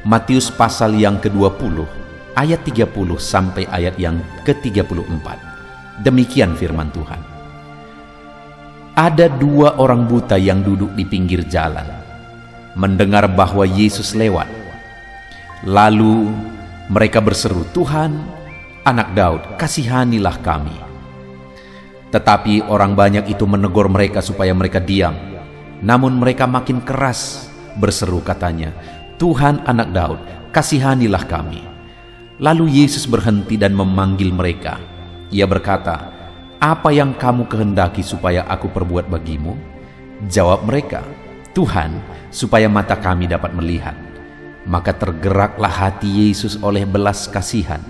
Matius pasal yang ke-20 ayat 30 sampai ayat yang ke-34. Demikian firman Tuhan. Ada dua orang buta yang duduk di pinggir jalan, mendengar bahwa Yesus lewat. Lalu mereka berseru, "Tuhan, Anak Daud, kasihanilah kami." Tetapi orang banyak itu menegur mereka supaya mereka diam. Namun mereka makin keras berseru, katanya, "Tuhan, Anak Daud, kasihanilah kami." Lalu Yesus berhenti dan memanggil mereka. Ia berkata, "Apa yang kamu kehendaki supaya aku perbuat bagimu?" Jawab mereka, "Tuhan, supaya mata kami dapat melihat." Maka tergeraklah hati Yesus oleh belas kasihan.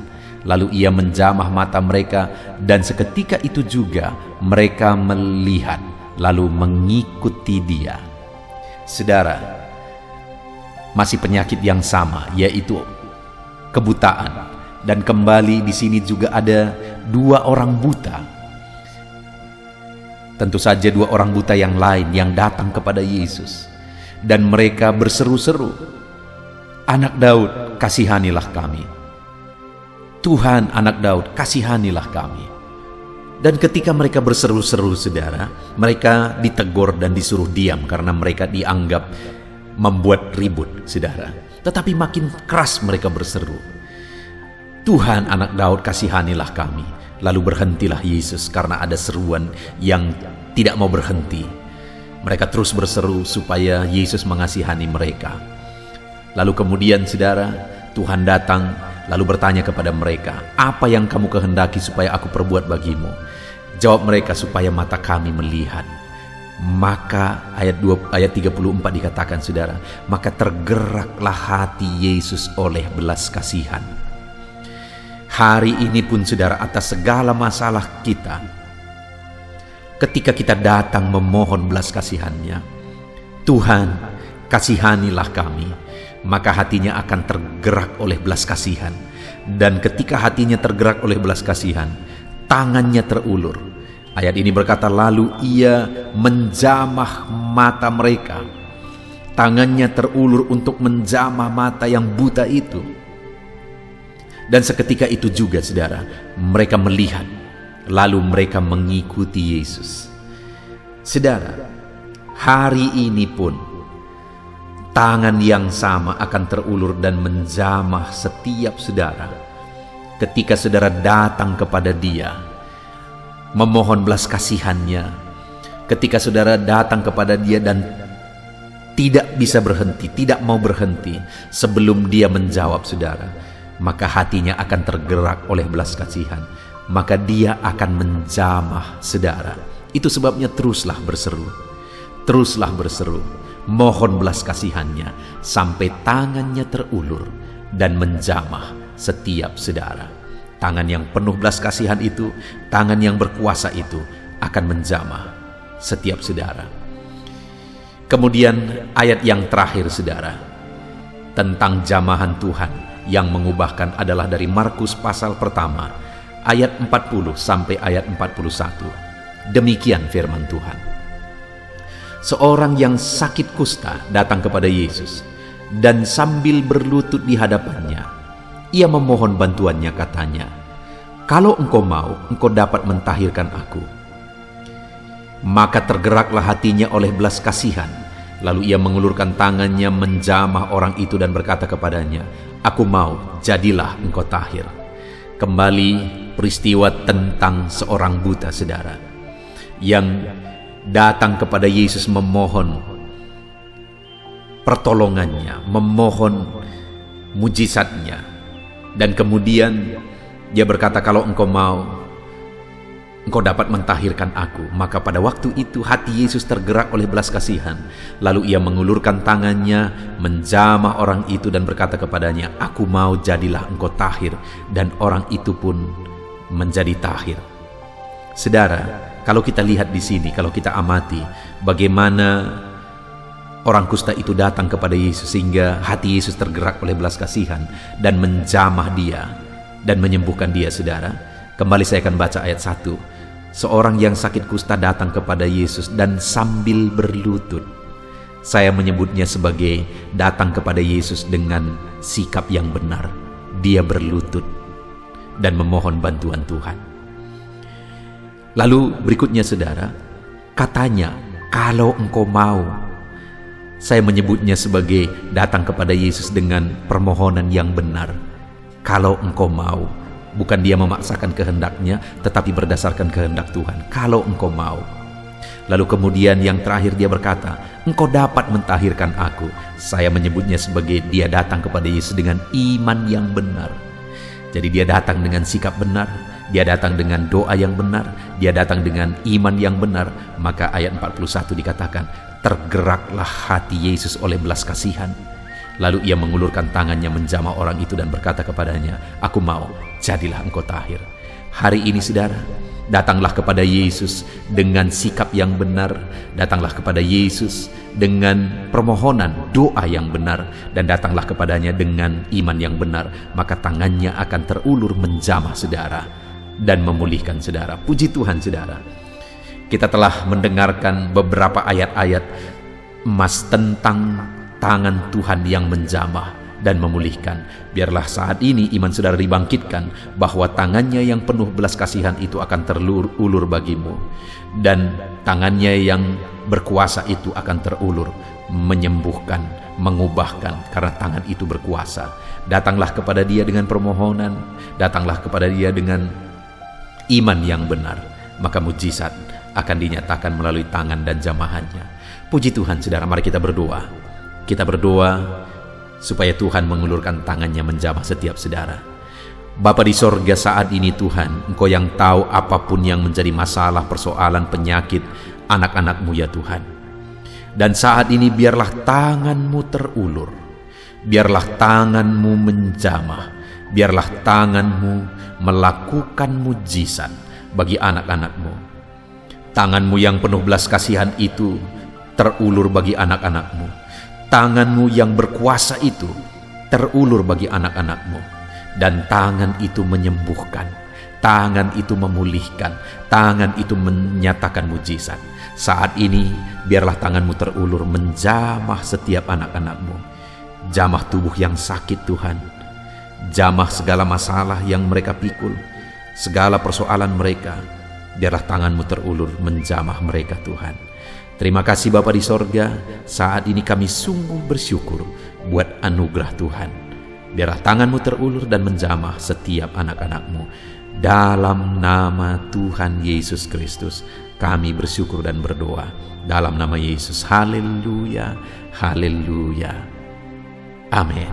Lalu ia menjamah mata mereka, dan seketika itu juga mereka melihat, lalu mengikuti dia. Saudara, masih penyakit yang sama, yaitu kebutaan. Dan kembali di sini juga ada 2 orang buta. Tentu saja 2 orang buta yang lain yang datang kepada Yesus. Dan mereka berseru-seru, "Anak Daud, kasihanilah kami. Tuhan, Anak Daud, kasihanilah kami." Dan ketika mereka berseru-seru, saudara, mereka ditegur dan disuruh diam karena mereka dianggap membuat ribut, saudara. Tetapi makin keras mereka berseru, "Tuhan, Anak Daud, kasihanilah kami." Lalu berhentilah Yesus karena ada seruan yang tidak mau berhenti. Mereka terus berseru supaya Yesus mengasihani mereka. Lalu kemudian, saudara, Tuhan datang lalu bertanya kepada mereka, "Apa yang kamu kehendaki supaya aku perbuat bagimu?" Jawab mereka, "Supaya mata kami melihat." Maka ayat 34 dikatakan, saudara, maka tergeraklah hati Yesus oleh belas kasihan. Hari ini pun, saudara, atas segala masalah kita, ketika kita datang memohon belas kasihannya, "Tuhan, kasihanilah kami," maka hatinya akan tergerak oleh belas kasihan. Dan ketika hatinya tergerak oleh belas kasihan, tangannya terulur. Ayat ini berkata, lalu ia menjamah mata mereka. Tangannya terulur untuk menjamah mata yang buta itu. Dan seketika itu juga, saudara, mereka melihat, lalu mereka mengikuti Yesus. Saudara, hari ini pun tangan yang sama akan terulur dan menjamah setiap saudara ketika saudara datang kepada Dia, memohon belas kasihannya. Ketika saudara datang kepada Dia dan tidak bisa berhenti, tidak mau berhenti sebelum Dia menjawab saudara, maka hatinya akan tergerak oleh belas kasihan. Maka Dia akan menjamah saudara. Itu sebabnya teruslah berseru. Teruslah berseru, mohon belas kasihannya sampai tangannya terulur dan menjamah setiap saudara. Tangan yang penuh belas kasihan itu, tangan yang berkuasa itu akan menjamah setiap saudara. Kemudian ayat yang terakhir, saudara, tentang jamahan Tuhan yang mengubahkan adalah dari Markus pasal pertama ayat 40 sampai ayat 41. Demikian firman Tuhan. Seorang yang sakit kusta datang kepada Yesus, dan sambil berlutut di hadapannya, ia memohon bantuannya, katanya, "Kalau engkau mau, engkau dapat mentahirkan aku." Maka tergeraklah hatinya oleh belas kasihan. Lalu ia mengulurkan tangannya menjamah orang itu dan berkata kepadanya, "Aku mau, jadilah engkau tahir." Kembali peristiwa tentang seorang buta, saudara, yang datang kepada Yesus memohon pertolongannya, memohon mujizatnya. Dan kemudian dia berkata, "Kalau engkau mau, engkau dapat mentahirkan aku." Maka pada waktu itu hati Yesus tergerak oleh belas kasihan. Lalu ia mengulurkan tangannya, menjamah orang itu dan berkata kepadanya, "Aku mau, jadilah engkau tahir." Dan orang itu pun menjadi tahir. Saudara, kalau kita lihat di sini, kalau kita amati bagaimana orang kusta itu datang kepada Yesus sehingga hati Yesus tergerak oleh belas kasihan dan menjamah dia dan menyembuhkan dia, saudara. Kembali saya akan baca ayat 1. Seorang yang sakit kusta datang kepada Yesus dan sambil berlutut. Saya menyebutnya sebagai datang kepada Yesus dengan sikap yang benar. Dia berlutut dan memohon bantuan Tuhan. Lalu berikutnya, saudara, katanya, "Kalau engkau mau." Saya menyebutnya sebagai datang kepada Yesus dengan permohonan yang benar. Kalau engkau mau, bukan dia memaksakan kehendaknya, tetapi berdasarkan kehendak Tuhan. Kalau engkau mau. Lalu kemudian yang terakhir dia berkata, "Engkau dapat mentahirkan aku." Saya menyebutnya sebagai dia datang kepada Yesus dengan iman yang benar. Jadi dia datang dengan sikap benar, dia datang dengan doa yang benar, dia datang dengan iman yang benar. Maka ayat 41 dikatakan, tergeraklah hati Yesus oleh belas kasihan. Lalu ia mengulurkan tangannya menjamah orang itu dan berkata kepadanya, "Aku mau, jadilah engkau tahir." Hari ini, saudara, datanglah kepada Yesus dengan sikap yang benar. Datanglah kepada Yesus dengan permohonan doa yang benar, dan datanglah kepadanya dengan iman yang benar, maka tangannya akan terulur menjamah saudara dan memulihkan saudara. Puji Tuhan saudara. Kita telah mendengarkan beberapa ayat-ayat emas tentang tangan Tuhan yang menjamah dan memulihkan. Biarlah saat ini iman saudara dibangkitkan bahwa tangannya yang penuh belas kasihan itu akan terulur bagimu, dan tangannya yang berkuasa itu akan terulur menyembuhkan, mengubahkan, karena tangan itu berkuasa. Datanglah kepada dia dengan permohonan, datanglah kepada dia dengan iman yang benar, maka mujizat akan dinyatakan melalui tangan dan jamahannya. Puji Tuhan saudara, mari kita berdoa. Kita berdoa supaya Tuhan mengulurkan tangannya menjamah setiap saudara. Bapa di sorga, saat ini Tuhan, Engkau yang tahu apapun yang menjadi masalah, persoalan, penyakit anak-anak-Mu ya Tuhan. Dan saat ini biarlah tangan-Mu terulur, biarlah tangan-Mu menjamah, biarlah tangan-Mu melakukan mujizat bagi anak-anak-Mu. Tangan-Mu yang penuh belas kasihan itu terulur bagi anak-anak-Mu. Tangan-Mu yang berkuasa itu terulur bagi anak-anak-Mu, dan tangan itu menyembuhkan, tangan itu memulihkan, tangan itu menyatakan mujizat. Saat ini biarlah tangan-Mu terulur menjamah setiap anak-anak-Mu, jamah tubuh yang sakit Tuhan, jamah segala masalah yang mereka pikul, segala persoalan mereka, biarlah tangan-Mu terulur menjamah mereka Tuhan. Terima kasih Bapa di sorga, saat ini kami sungguh bersyukur buat anugerah Tuhan. Biarlah tangan-Mu terulur dan menjamah setiap anak-anak-Mu. Dalam nama Tuhan Yesus Kristus kami bersyukur dan berdoa. Dalam nama Yesus, haleluya, haleluya, amin.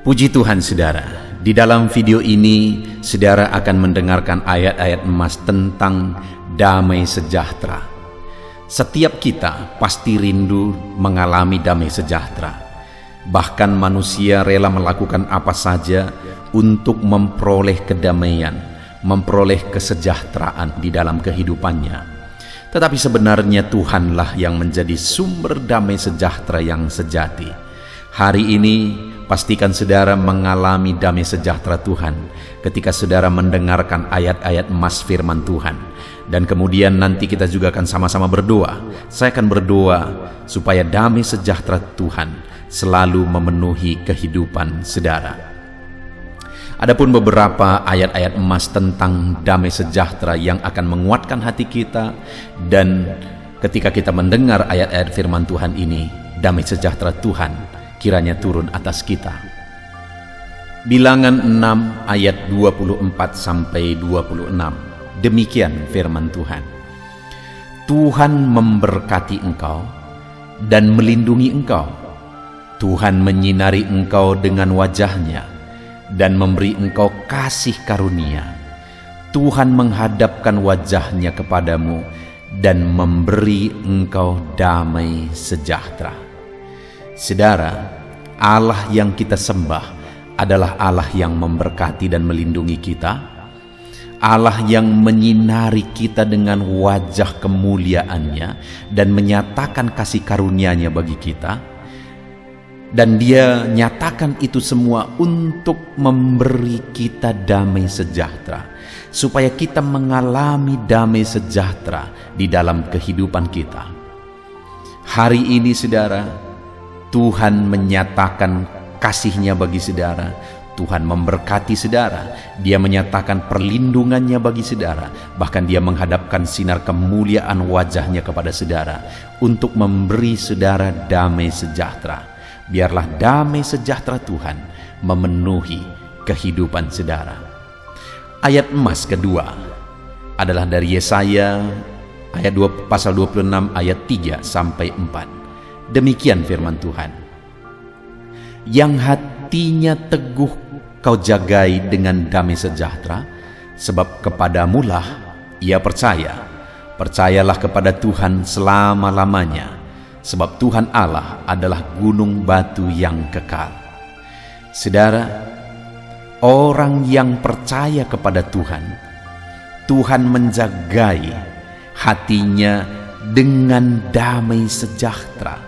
Puji Tuhan saudara. Di dalam video ini, saudara akan mendengarkan ayat-ayat emas tentang damai sejahtera. Setiap kita pasti rindu mengalami damai sejahtera. Bahkan manusia rela melakukan apa saja untuk memperoleh kedamaian, memperoleh kesejahteraan di dalam kehidupannya. Tetapi sebenarnya Tuhanlah yang menjadi sumber damai sejahtera yang sejati. Hari ini, pastikan saudara mengalami damai sejahtera Tuhan ketika saudara mendengarkan ayat-ayat emas firman Tuhan. Dan kemudian nanti kita juga akan sama-sama berdoa. Saya akan berdoa supaya damai sejahtera Tuhan selalu memenuhi kehidupan saudara. Adapun beberapa ayat-ayat emas tentang damai sejahtera yang akan menguatkan hati kita, dan ketika kita mendengar ayat-ayat firman Tuhan ini, damai sejahtera Tuhan kiranya turun atas kita. Bilangan 6 ayat 24-26. Demikian firman Tuhan. Tuhan memberkati engkau dan melindungi engkau. Tuhan menyinari engkau dengan wajahnya dan memberi engkau kasih karunia. Tuhan menghadapkan wajahnya kepadamu dan memberi engkau damai sejahtera. Saudara, Allah yang kita sembah adalah Allah yang memberkati dan melindungi kita, Allah yang menyinari kita dengan wajah kemuliaannya dan menyatakan kasih karunia-Nya bagi kita, dan Dia nyatakan itu semua untuk memberi kita damai sejahtera, supaya kita mengalami damai sejahtera di dalam kehidupan kita. Hari ini saudara, Tuhan menyatakan kasih-Nya bagi saudara. Tuhan memberkati saudara. Dia menyatakan perlindungan-Nya bagi saudara. Bahkan Dia menghadapkan sinar kemuliaan wajah-Nya kepada saudara untuk memberi saudara damai sejahtera. Biarlah damai sejahtera Tuhan memenuhi kehidupan saudara. Ayat emas kedua adalah dari Yesaya ayat 2, pasal 26 ayat 3-4. Demikian firman Tuhan. Yang hatinya teguh kau jagai dengan damai sejahtera, sebab kepadamulah ia percaya. Percayalah kepada Tuhan selama-lamanya, sebab Tuhan Allah adalah gunung batu yang kekal. Saudara, orang yang percaya kepada Tuhan Tuhan menjagai hatinya dengan damai sejahtera.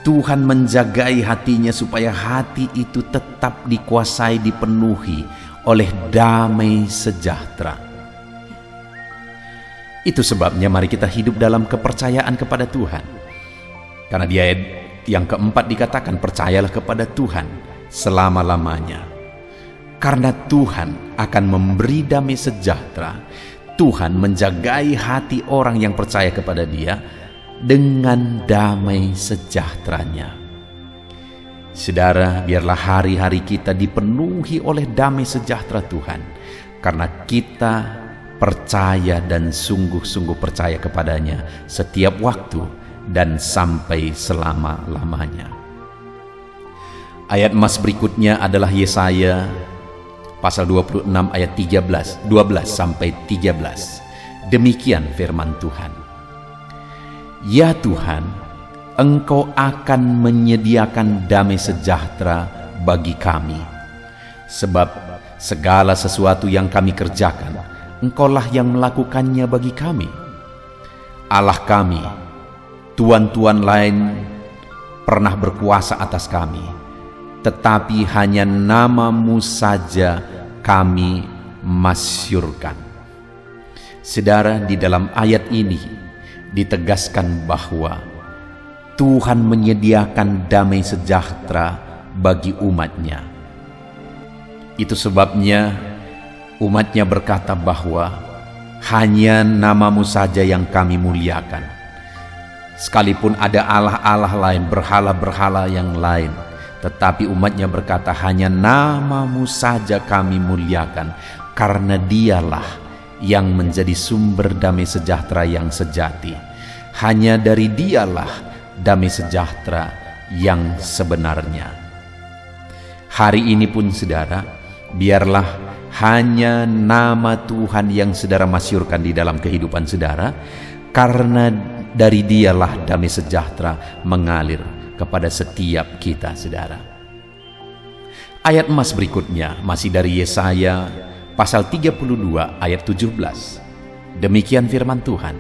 Tuhan menjagai hatinya supaya hati itu tetap dikuasai, dipenuhi oleh damai sejahtera. Itu sebabnya mari kita hidup dalam kepercayaan kepada Tuhan. Karena di ayat yang keempat dikatakan, percayalah kepada Tuhan selama-lamanya. Karena Tuhan akan memberi damai sejahtera. Tuhan menjagai hati orang yang percaya kepada Dia dengan damai sejahteranya. Saudara, biarlah hari-hari kita dipenuhi oleh damai sejahtera Tuhan, karena kita percaya dan sungguh-sungguh percaya kepadanya setiap waktu dan sampai selama-lamanya. Ayat emas berikutnya adalah Yesaya pasal 26 ayat 12 sampai 13. Demikian firman Tuhan. Ya Tuhan, Engkau akan menyediakan damai sejahtera bagi kami. Sebab segala sesuatu yang kami kerjakan, Engkaulah yang melakukannya bagi kami. Allah kami, tuan-tuan lain pernah berkuasa atas kami, tetapi hanya nama-Mu saja kami masyurkan. Saudara, di dalam ayat ini ditegaskan bahwa Tuhan menyediakan damai sejahtera bagi umat-Nya. Itu sebabnya umat-Nya berkata bahwa hanya nama-Mu saja yang kami muliakan. Sekalipun ada Allah-Allah lain, berhala-berhala yang lain, tetapi umat-Nya berkata hanya nama-Mu saja kami muliakan, karena Dialah yang menjadi sumber damai sejahtera yang sejati. Hanya dari Dialah damai sejahtera yang sebenarnya. Hari ini pun saudara, biarlah hanya nama Tuhan yang saudara masyurkan di dalam kehidupan saudara, karena dari Dialah damai sejahtera mengalir kepada setiap kita saudara. Ayat emas berikutnya masih dari Yesaya pasal 32 ayat 17. Demikian firman Tuhan.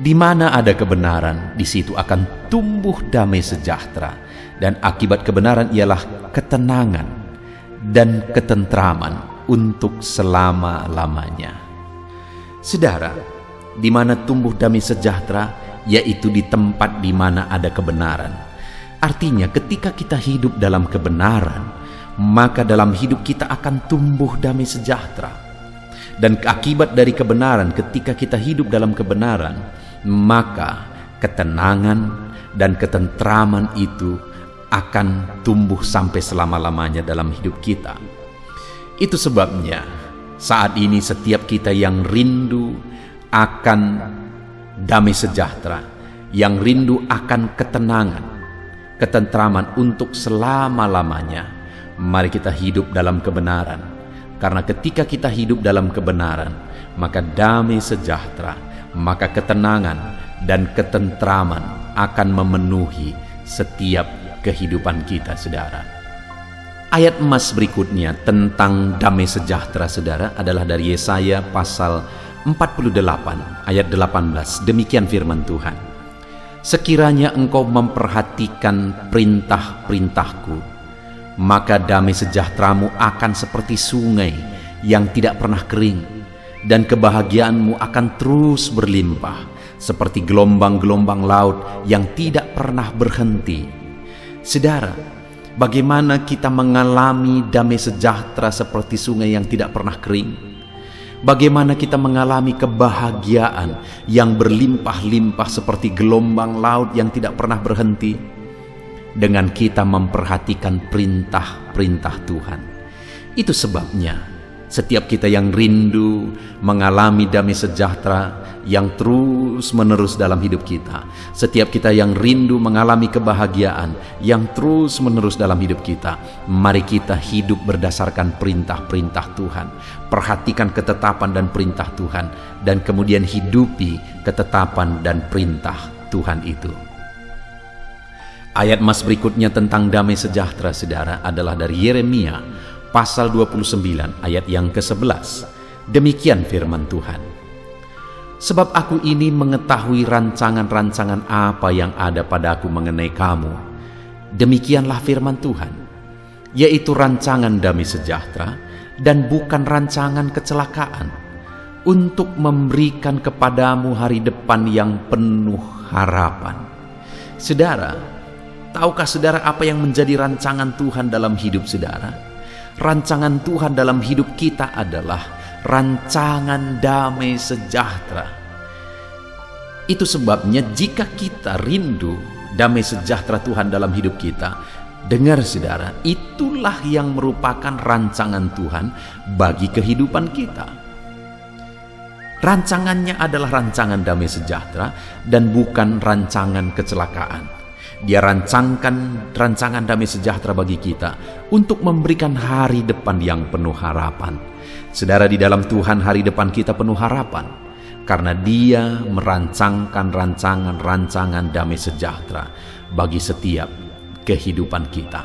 Di mana ada kebenaran, di situ akan tumbuh damai sejahtera, dan akibat kebenaran ialah ketenangan dan ketentraman untuk selama-lamanya. Saudara, di mana tumbuh damai sejahtera, yaitu di tempat di mana ada kebenaran. Artinya ketika kita hidup dalam kebenaran, maka dalam hidup kita akan tumbuh damai sejahtera. Dan akibat dari kebenaran, ketika kita hidup dalam kebenaran, maka ketenangan dan ketentraman itu akan tumbuh sampai selama-lamanya dalam hidup kita. Itu sebabnya saat ini setiap kita yang rindu akan damai sejahtera, yang rindu akan ketenangan, ketentraman untuk selama-lamanya, mari kita hidup dalam kebenaran. Karena ketika kita hidup dalam kebenaran, maka damai sejahtera, maka ketenangan dan ketentraman akan memenuhi setiap kehidupan kita saudara. Ayat emas berikutnya tentang damai sejahtera saudara adalah dari Yesaya pasal 48 ayat 18. Demikian firman Tuhan. Sekiranya engkau memperhatikan perintah-perintahku, maka damai sejahteramu akan seperti sungai yang tidak pernah kering, dan kebahagiaanmu akan terus berlimpah seperti gelombang-gelombang laut yang tidak pernah berhenti. Saudara, bagaimana kita mengalami damai sejahtera seperti sungai yang tidak pernah kering? Bagaimana kita mengalami kebahagiaan yang berlimpah-limpah seperti gelombang laut yang tidak pernah berhenti? Dengan kita memperhatikan perintah-perintah Tuhan. Itu sebabnya setiap kita yang rindu mengalami damai sejahtera yang terus-menerus dalam hidup kita, setiap kita yang rindu mengalami kebahagiaan yang terus-menerus dalam hidup kita, mari kita hidup berdasarkan perintah-perintah Tuhan. Perhatikan ketetapan dan perintah Tuhan, dan kemudian hidupi ketetapan dan perintah Tuhan itu. Ayat emas berikutnya tentang damai sejahtera saudara adalah dari Yeremia pasal 29 ayat yang ke-11. Demikian firman Tuhan. Sebab aku ini mengetahui rancangan-rancangan apa yang ada padaku mengenai kamu. Demikianlah firman Tuhan, yaitu rancangan damai sejahtera dan bukan rancangan kecelakaan, untuk memberikan kepadamu hari depan yang penuh harapan. Saudara, tahukah saudara apa yang menjadi rancangan Tuhan dalam hidup saudara? Rancangan Tuhan dalam hidup kita adalah rancangan damai sejahtera. Itu sebabnya jika kita rindu damai sejahtera Tuhan dalam hidup kita, dengar saudara, itulah yang merupakan rancangan Tuhan bagi kehidupan kita. Rancangannya adalah rancangan damai sejahtera dan bukan rancangan kecelakaan. Dia rancangkan rancangan damai sejahtera bagi kita untuk memberikan hari depan yang penuh harapan. Saudara, di dalam Tuhan hari depan kita penuh harapan, karena Dia merancangkan rancangan-rancangan damai sejahtera bagi setiap kehidupan kita.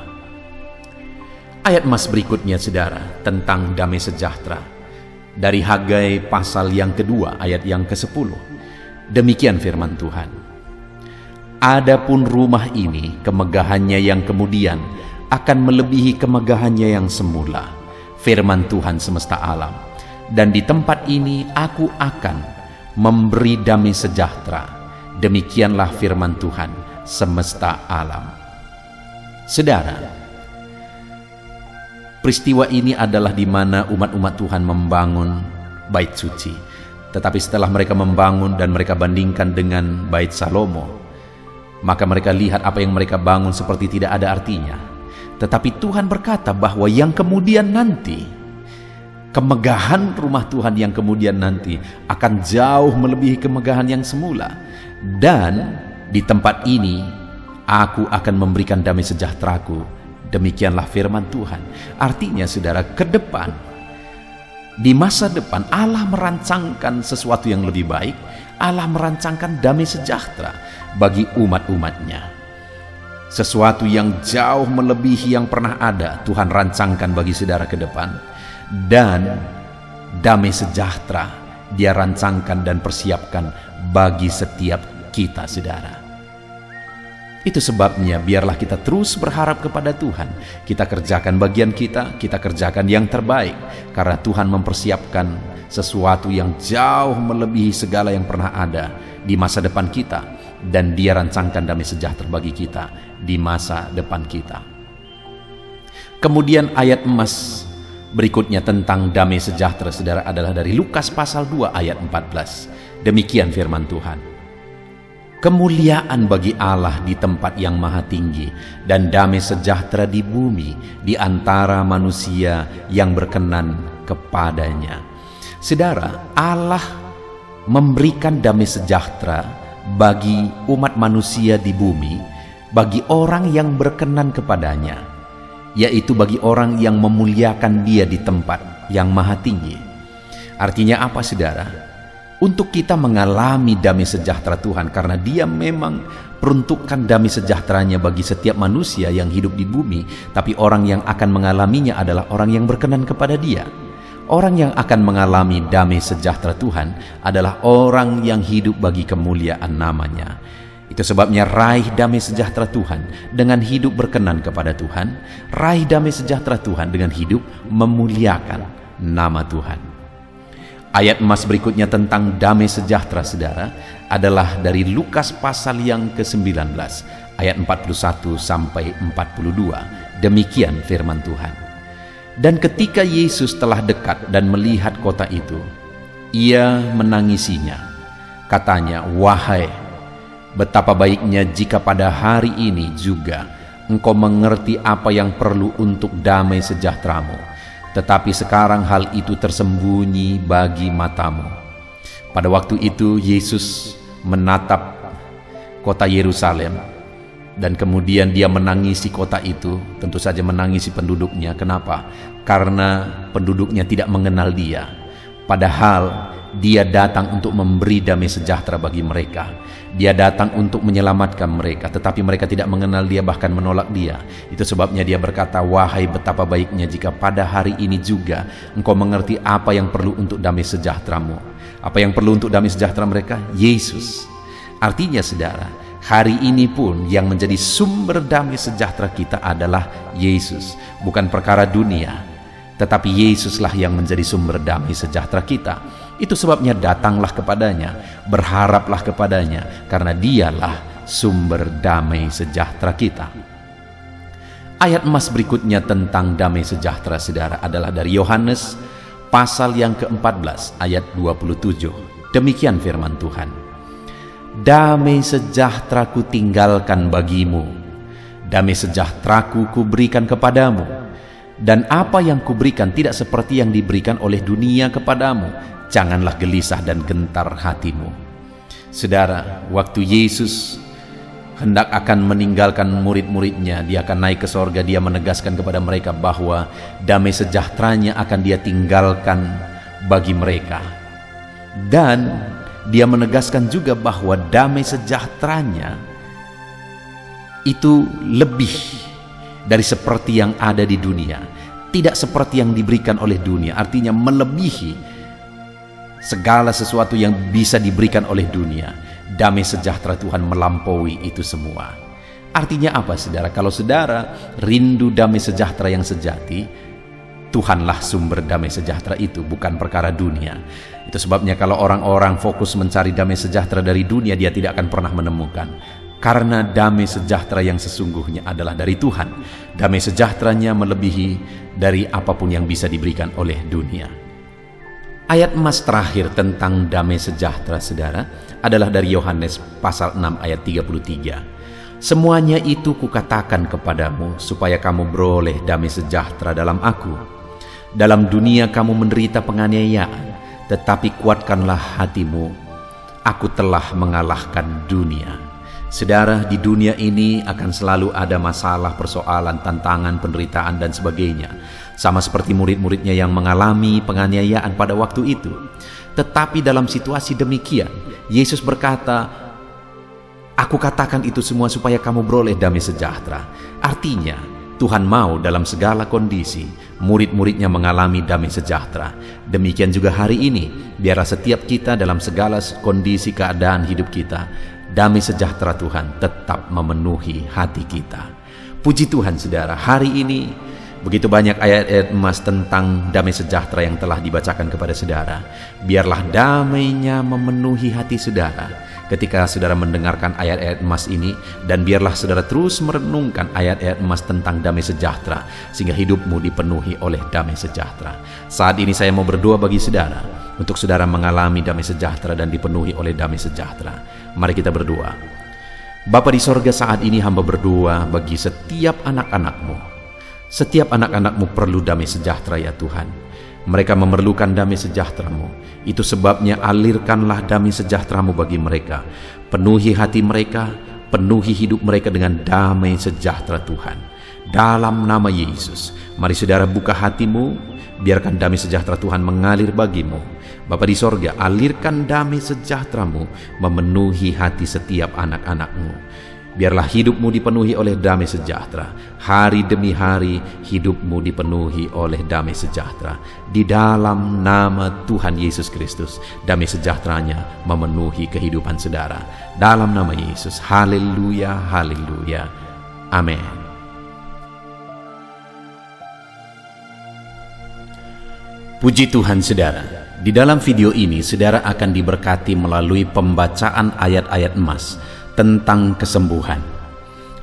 Ayat emas berikutnya saudara, tentang damai sejahtera, dari Hagai pasal yang kedua ayat yang ke-10. Demikian firman Tuhan. Adapun rumah ini, kemegahannya yang kemudian akan melebihi kemegahannya yang semula, firman Tuhan semesta alam. Dan di tempat ini aku akan memberi damai sejahtera. Demikianlah firman Tuhan semesta alam. Saudara, peristiwa ini adalah di mana umat-umat Tuhan membangun bait suci. Tetapi setelah mereka membangun dan mereka bandingkan dengan bait Salomo, maka mereka lihat apa yang mereka bangun seperti tidak ada artinya. Tetapi Tuhan berkata bahwa yang kemudian nanti, kemegahan rumah Tuhan yang kemudian nanti akan jauh melebihi kemegahan yang semula. Dan di tempat ini aku akan memberikan damai sejahteraku. Demikianlah firman Tuhan. Artinya saudara, ke depan, di masa depan Allah merancangkan sesuatu yang lebih baik. Allah merancangkan damai sejahtera bagi umat-umatnya. Sesuatu yang jauh melebihi yang pernah ada Tuhan rancangkan bagi saudara ke depan. Dan damai sejahtera Dia rancangkan dan persiapkan bagi setiap kita saudara. Itu sebabnya biarlah kita terus berharap kepada Tuhan. Kita kerjakan bagian kita kerjakan yang terbaik. Karena Tuhan mempersiapkan sesuatu yang jauh melebihi segala yang pernah ada di masa depan kita. Dan Dia rancangkan damai sejahtera bagi kita di masa depan kita. Kemudian ayat emas berikutnya tentang damai sejahtera saudara adalah dari Lukas pasal 2 ayat 14. Demikian firman Tuhan. Kemuliaan bagi Allah di tempat yang maha tinggi dan damai sejahtera di bumi di antara manusia yang berkenan kepadanya. Saudara, Allah memberikan damai sejahtera bagi umat manusia di bumi, bagi orang yang berkenan kepadanya, yaitu bagi orang yang memuliakan Dia di tempat yang maha tinggi. Artinya apa saudara? Untuk kita mengalami damai sejahtera Tuhan, karena Dia memang peruntukkan damai sejahteranya bagi setiap manusia yang hidup di bumi. Tapi orang yang akan mengalaminya adalah orang yang berkenan kepada Dia. Orang yang akan mengalami damai sejahtera Tuhan adalah orang yang hidup bagi kemuliaan namanya. Itu sebabnya raih damai sejahtera Tuhan dengan hidup berkenan kepada Tuhan. Raih damai sejahtera Tuhan dengan hidup memuliakan nama Tuhan. Ayat emas berikutnya tentang damai sejahtera saudara adalah dari Lukas pasal yang ke-19 ayat 41 sampai 42. Demikian firman Tuhan. Dan ketika Yesus telah dekat dan melihat kota itu, Ia menangisinya. Katanya, "Wahai, betapa baiknya jika pada hari ini juga engkau mengerti apa yang perlu untuk damai sejahteramu. Tetapi sekarang hal itu tersembunyi bagi matamu." Pada waktu itu Yesus menatap kota Yerusalem dan kemudian Dia menangisi kota itu. Tentu saja menangisi penduduknya. Kenapa? Karena penduduknya tidak mengenal Dia. Padahal Dia datang untuk memberi damai sejahtera bagi mereka. Dia datang untuk menyelamatkan mereka, tetapi mereka tidak mengenal Dia, bahkan menolak Dia. Itu sebabnya Dia berkata, "Wahai betapa baiknya jika pada hari ini juga engkau mengerti apa yang perlu untuk damai sejahteramu." Apa yang perlu untuk damai sejahtera mereka? Yesus. Artinya saudara, hari ini pun yang menjadi sumber damai sejahtera kita adalah Yesus, bukan perkara dunia, tetapi Yesuslah yang menjadi sumber damai sejahtera kita. Itu sebabnya datanglah kepadanya, berharaplah kepadanya, karena Dialah sumber damai sejahtera kita. Ayat emas berikutnya tentang damai sejahtera saudara adalah dari Yohanes pasal yang ke-14 ayat 27. Demikian firman Tuhan. "Damai sejahtera ku tinggalkan bagimu, damai sejahtera ku berikan kepadamu, dan apa yang kuberikan tidak seperti yang diberikan oleh dunia kepadamu. Janganlah gelisah dan gentar hatimu." Saudara, waktu Yesus hendak akan meninggalkan murid-muridnya, Dia akan naik ke sorga, Dia menegaskan kepada mereka bahwa damai sejahteranya akan Dia tinggalkan bagi mereka. Dan Dia menegaskan juga bahwa damai sejahteranya itu lebih dari seperti yang ada di dunia, tidak seperti yang diberikan oleh dunia, artinya melebihi segala sesuatu yang bisa diberikan oleh dunia. Damai sejahtera Tuhan melampaui itu semua. Artinya apa saudara? Kalau saudara rindu damai sejahtera yang sejati, Tuhanlah sumber damai sejahtera itu, bukan perkara dunia. Itu sebabnya kalau orang-orang fokus mencari damai sejahtera dari dunia, dia tidak akan pernah menemukan. Karena damai sejahtera yang sesungguhnya adalah dari Tuhan. Damai sejahteranya melebihi dari apapun yang bisa diberikan oleh dunia. Ayat emas terakhir tentang damai sejahtera saudara adalah dari Yohanes pasal 6 ayat 33. "Semuanya itu kukatakan kepadamu supaya kamu beroleh damai sejahtera dalam aku. Dalam dunia kamu menderita penganiayaan, tetapi kuatkanlah hatimu. Aku telah mengalahkan dunia." Saudara, di dunia ini akan selalu ada masalah, persoalan, tantangan, penderitaan, dan sebagainya. Sama seperti murid-muridnya yang mengalami penganiayaan pada waktu itu. Tetapi dalam situasi demikian, Yesus berkata, "Aku katakan itu semua supaya kamu beroleh damai sejahtera." Artinya, Tuhan mau dalam segala kondisi, murid-muridnya mengalami damai sejahtera. Demikian juga hari ini, biarlah setiap kita dalam segala kondisi keadaan hidup kita, damai sejahtera Tuhan tetap memenuhi hati kita. Puji Tuhan saudara, hari ini begitu banyak ayat-ayat emas tentang damai sejahtera yang telah dibacakan kepada saudara. Biarlah damainya memenuhi hati saudara ketika saudara mendengarkan ayat-ayat emas ini, dan biarlah saudara terus merenungkan ayat-ayat emas tentang damai sejahtera sehingga hidupmu dipenuhi oleh damai sejahtera. Saat ini saya mau berdoa bagi saudara untuk saudara mengalami damai sejahtera dan dipenuhi oleh damai sejahtera. Mari kita berdoa. Bapa di sorga, saat ini hamba berdoa bagi setiap anak-anak-Mu. Setiap anak-anak-Mu perlu damai sejahtera ya Tuhan. Mereka memerlukan damai sejahtera-Mu. Itu sebabnya alirkanlah damai sejahtera-Mu bagi mereka. Penuhi hati mereka, penuhi hidup mereka dengan damai sejahtera Tuhan. Dalam nama Yesus, mari saudara buka hatimu, biarkan damai sejahtera Tuhan mengalir bagimu. Bapa di sorga, alirkan damai sejahtera-Mu memenuhi hati setiap anak-anak-Mu. Biarlah hidupmu dipenuhi oleh damai sejahtera. Hari demi hari hidupmu dipenuhi oleh damai sejahtera. Di dalam nama Tuhan Yesus Kristus, damai sejahteranya memenuhi kehidupan saudara. Dalam nama Yesus, haleluya, haleluya, amin. Puji Tuhan saudara. Di dalam video ini saudara akan diberkati melalui pembacaan ayat-ayat emas tentang kesembuhan.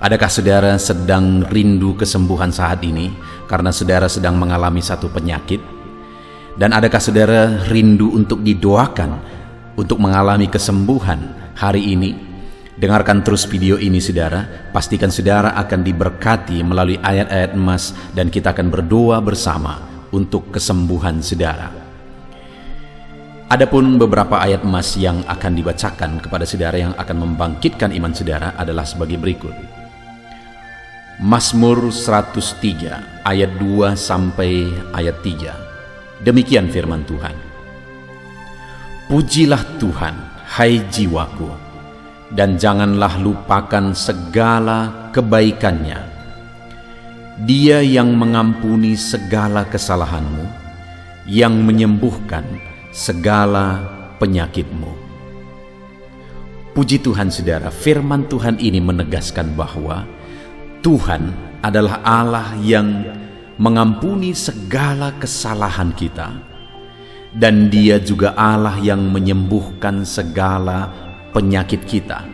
Adakah saudara sedang rindu kesembuhan saat ini karena saudara sedang mengalami satu penyakit? Dan adakah saudara rindu untuk didoakan untuk mengalami kesembuhan hari ini? Dengarkan terus video ini saudara, pastikan saudara akan diberkati melalui ayat-ayat emas dan kita akan berdoa bersama untuk kesembuhan saudara. Adapun beberapa ayat emas yang akan dibacakan kepada saudara yang akan membangkitkan iman saudara adalah sebagai berikut. Mazmur 103 ayat 2 sampai ayat 3. Demikian firman Tuhan. Pujilah Tuhan, hai jiwaku, dan janganlah lupakan segala kebaikannya. Dia yang mengampuni segala kesalahanmu, yang menyembuhkan segala penyakitmu. Puji Tuhan saudara, firman Tuhan ini menegaskan bahwa Tuhan adalah Allah yang mengampuni segala kesalahan kita, dan Dia juga Allah yang menyembuhkan segala penyakit kita.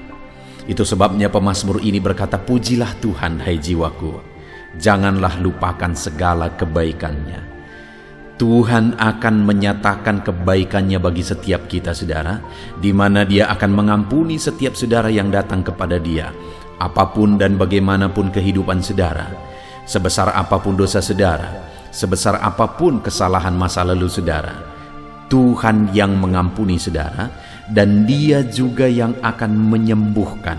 Itu sebabnya pemazmur ini berkata, pujilah Tuhan hai jiwaku, janganlah lupakan segala kebaikannya. Tuhan akan menyatakan kebaikannya bagi setiap kita saudara, di mana Dia akan mengampuni setiap saudara yang datang kepada Dia, apapun dan bagaimanapun kehidupan saudara. Sebesar apapun dosa saudara, sebesar apapun kesalahan masa lalu saudara, Tuhan yang mengampuni saudara, dan Dia juga yang akan menyembuhkan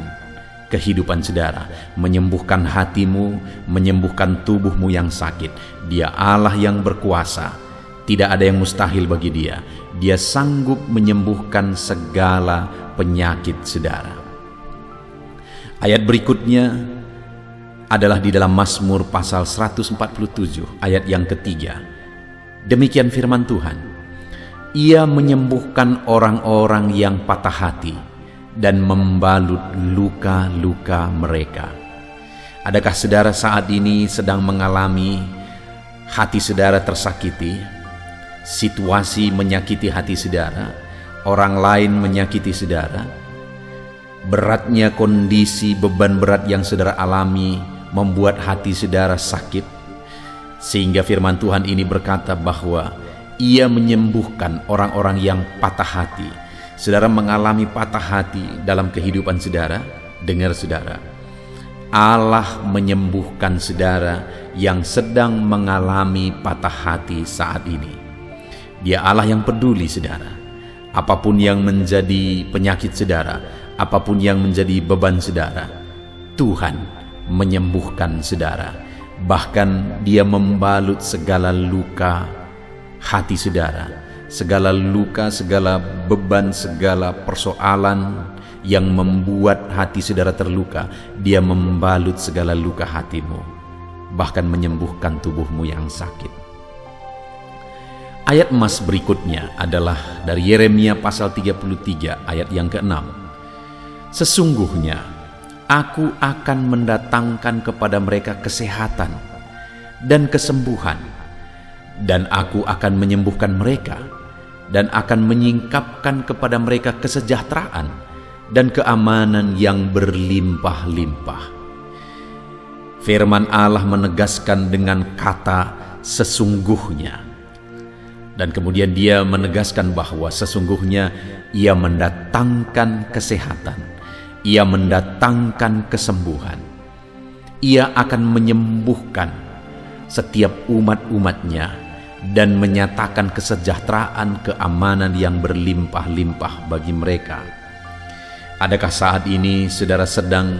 kehidupan saudara, menyembuhkan hatimu, menyembuhkan tubuhmu yang sakit. Dia Allah yang berkuasa, tidak ada yang mustahil bagi Dia. Dia sanggup menyembuhkan segala penyakit saudara. Ayat berikutnya adalah di dalam Mazmur pasal 147 ayat yang ketiga. Demikian firman Tuhan, Ia menyembuhkan orang-orang yang patah hati dan membalut luka-luka mereka. Adakah saudara saat ini sedang mengalami hati saudara tersakiti, situasi menyakiti hati saudara, orang lain menyakiti saudara, beratnya kondisi beban berat yang saudara alami membuat hati saudara sakit, sehingga firman Tuhan ini berkata bahwa Ia menyembuhkan orang-orang yang patah hati. Saudara mengalami patah hati dalam kehidupan saudara, dengar saudara, Allah menyembuhkan saudara yang sedang mengalami patah hati saat ini. Dia Allah yang peduli saudara. Apapun yang menjadi penyakit saudara, apapun yang menjadi beban saudara, Tuhan menyembuhkan saudara. Bahkan Dia membalut segala luka hati saudara, segala luka, segala beban, segala persoalan yang membuat hati saudara terluka. Dia membalut segala luka hatimu, bahkan menyembuhkan tubuhmu yang sakit. Ayat emas berikutnya adalah dari Yeremia pasal 33 ayat yang ke-6. Sesungguhnya Aku akan mendatangkan kepada mereka kesehatan dan kesembuhan, dan Aku akan menyembuhkan mereka, dan akan menyingkapkan kepada mereka kesejahteraan dan keamanan yang berlimpah-limpah. Firman Allah menegaskan dengan kata sesungguhnya, dan kemudian Dia menegaskan bahwa sesungguhnya Ia mendatangkan kesehatan, Ia mendatangkan kesembuhan. Ia akan menyembuhkan setiap umat-umatnya dan menyatakan kesejahteraan, keamanan yang berlimpah-limpah bagi mereka. Adakah saat ini saudara sedang